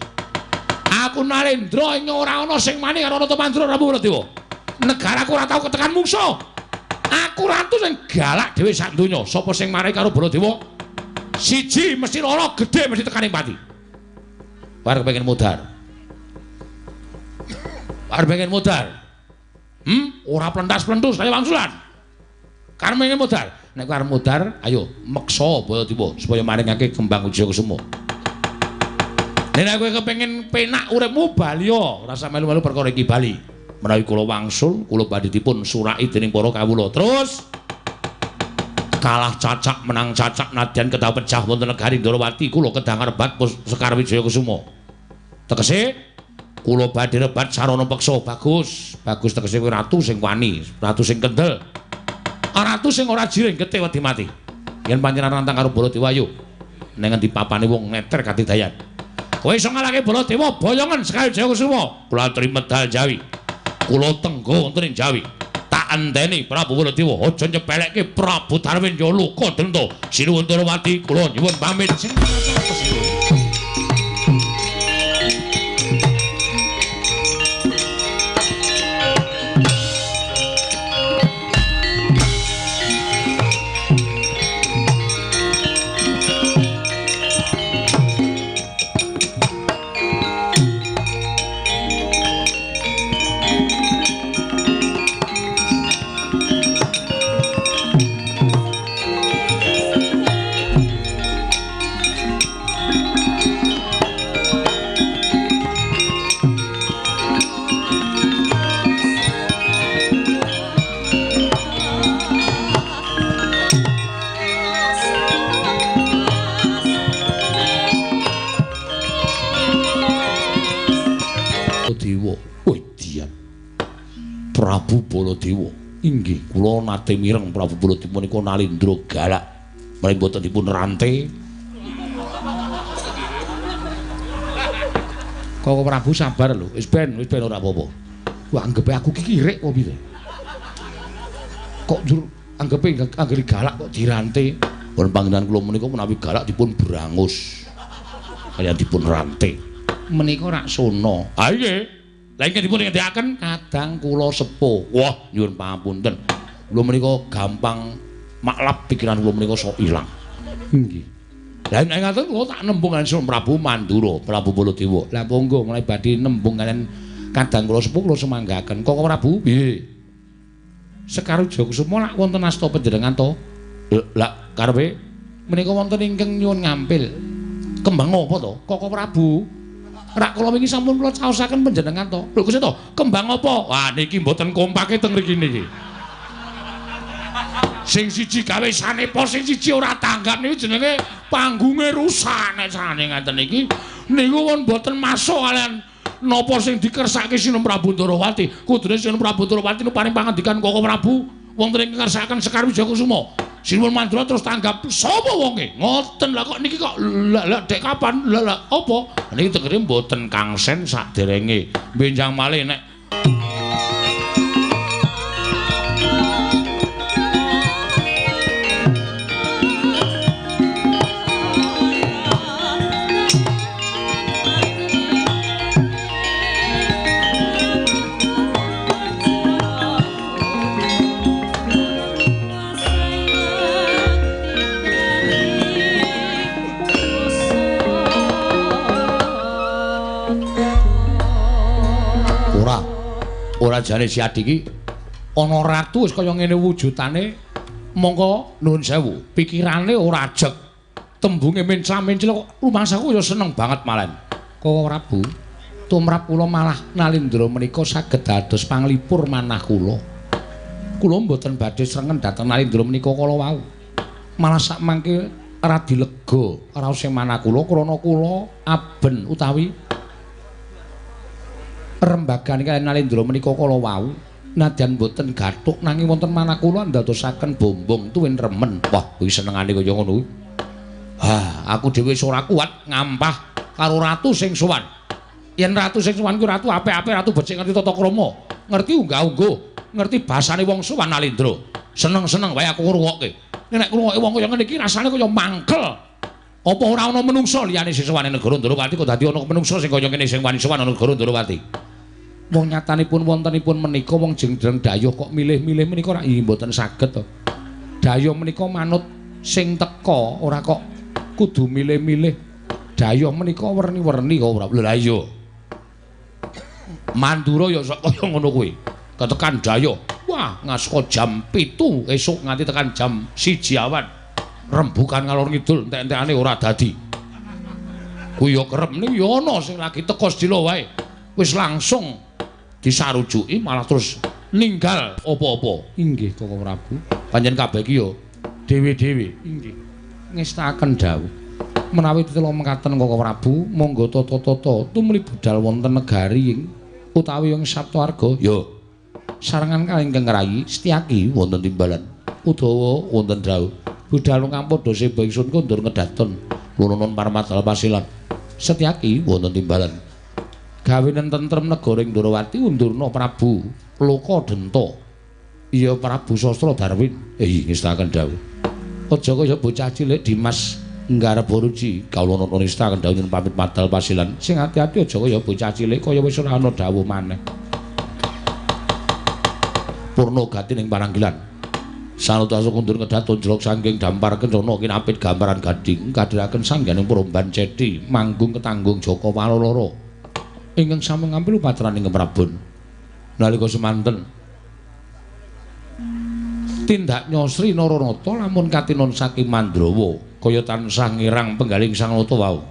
Aku Narendra ing ora ana sing mani karo Natapandra Prabu Baladewa. Negaraku ora tau ketekan mungsuh. Aku ratu sing galak dhewe sak donya. Sapa sing marai karo Baladewa? Siji mesti lara gedhe mesti tekaning pati. Arep pengen mudhar. Arep pengen mudhar. Ora plentas-plentus kaya wangsulan. Karep pengen mudhar. Nek arep mudhar, ayo meksa Baladewa supaya maringake kembang Wijayakusuma. Nek kowe kepengin penak uripmu bali ora usah melu-melu perkara iki bali. Menawi kula wangsul, kula badhe dipun suraki dening para kawula. Terus kalah cacak menang cacak nadyan kedah pecah wonten negari Ndarawati kula kedang rebat Sekar Wijayakusuma. Tegese kula badhe rebat sarana peksa. Bagus. Bagus tegese kowe ratu sing wani, ratu sing kendel. Ratu sing ora jiring getih wedi mati. Yen panjenengan nantang karo Baladewa ayo ning ngendi papane wong neter katidayan. Kowe iso ngalahke Baladewa boyongan Sekar Wijayakusuma. Kula aturi medal Jawi. Kula tenggo wonten ing Jawi. Tak enteni Prabu Baladewa aja nyepelekke Prabu Darwinja luka denta. Sinuwun Ndarawati kula nyuwun pamit. Prabu Baladewa. Inggih, kula nate mireng Prabu Baladewa menika nalindra galak. Menawi boten dipun rantai. Kok Prabu sabar lho. Wis ben ora apa-apa. Wah, anggepe aku iki kirik apa piye? Kok jur anggepe anggere galak kok dirantai. Pun panjenengan kula menika menawi galak dipun brangus. Kaya dipun rantai. Menika rak sono. Ha nggih. Lah ingkang dipun ngendikaken kadang kula sepuh. Wah, nyuwun pangapunten. Kula menika gampang maklap pikiran kula menika sok ilang. Nggih. Lah nek ngaten kula tak nembung kalian Prabu Mandura, Prabu Baladewa. Lah monggo mulai badhe nembung kalian kadang kula sepuh kula semanggaken. Kok Prabu? Piye? Sekar Wijayakusuma lak wonten asta panjenengan to? Lah karepe menika wonten ingkang nyuwun ngampil. Kembang apa to? Kok Prabu? Rak kula wingi sampun kula caosaken panjenengan to. Lho Gusti to, kembang apa? Wah niki mboten kompake teng mriki niki. Sing siji gawe sanepa, sing siji ora tanggap niku jenenge panggunge rusak nek carane ngaten iki. Niku pun mboten masuk kalian napa sing dikersake Sinum Prabu Ndarawati. Kudune Sinum Prabu Ndarawati niku paring pangandikan Koko Prabu wonten ing ngersakaken Sekar Wijayakusuma. Sinuwun Mandura terus tanggap sapa wonge? Ngoten lah kok niki kok lah dek kapan? Lah apa? Niki tegere mboten kangsen saderenge. Benjang malih nek ora jane si Adi iki ana ratu wis kaya ngene wujudane mongko nuwun sewu pikirane ora ajeg tembunge mencla-mencla kok rumangsaku ya seneng banget malen Koko Prabu tumrap kula malah nalindra menika saged dados panglipur manah kula mboten badhe srengen dhateng nalindra menika kala wau malah sak mangke radi lega raos sing manah kula krana kula aben utawi rembagan kaliyan nalindra menika kala wau nadyan boten gathuk nanging wonten manah kula ndadosaken bombong tuwin remen. Wah, kuwi senengane kaya ngono kuwi. Aku dhewe ora kuat ngampah karo ratu sing sowan. Yen ratu sing sowan kuwi ratu apik-apik, ratu becik ngerti tata krama, ngerti unggah-ungguh, ngerti basane wong sowan nalindra. Seneng-seneng wae aku ngrungokke. Nek ngrungokke wong kaya ngene iki rasane kaya mangkel. Apa ora ana menungsa liyane sing sowan ing negara Ndarawati kok dadi ana menungsa sing kaya ngene sing wani sowan ing negara Ndarawati. Wong nyatanipun wontenipun menika wong jendrang dayuh kok milih-milih menika ora mboten saged to. Dayuh menika manut sing teka ora kok kudu milih-milih. Dayuh menika werni-werni kok ora. Lha iya. Mandura ya kaya ngono kuwi. Ketekan dayuh. Wah, ngasko jam 7 esuk nganti tekan jam 1 awan. Rembugan ngalor ngidul entek-entekane ora dadi. Kuwi ya kerep niku ya ana sing lagi teka sedina wae. Wis langsung disarujuki malah terus ninggal apa-apa. Inggih Kakang Prabu. Panjenengan kabeh iki ya dhewe-dhewe. Inggih. Ngestakaken dawuh. Menawi titela mekaten Kakang Prabu, monggo tata-tata tumrip budal wonten negari utawi ing Saptawarga. Ya. Sarengan kalih ingkang rayi Setyaki wonten timbalan. Udawa wonten dawuh. Budal ingkang padha seba ingsun kondur ngedaton lununon Parmadal Pasilan. Setyaki wonten timbalan. Gawenen tentrem negara ing Ndarawati undurna Prabu Lokadenta. Iya Prabu Sastra Darwin. Ngestaken dawuh. Aja kaya bocah cilik Dimas nggarep boruji kawula nonton ngestaken dawuh yen pamit madal Pasilan. Sing ati-ati aja kaya bocah cilik kaya wis ora ana dawuh maneh. Purna gati ning Paranggilan. Sanutasa kundur ngedaton jelok saking dampar kencana kinapit gambaran gading kadhiraken sangganing Promban Cethi manggung ketanggung Jaka Waloloro. Ingkang sami ngambil upacara ing Prabon. Nalika semanten tindak nyosri Naranata lamun katinon saking Mandrawa kaya tansah ngirang penggaling Sang Nata wau.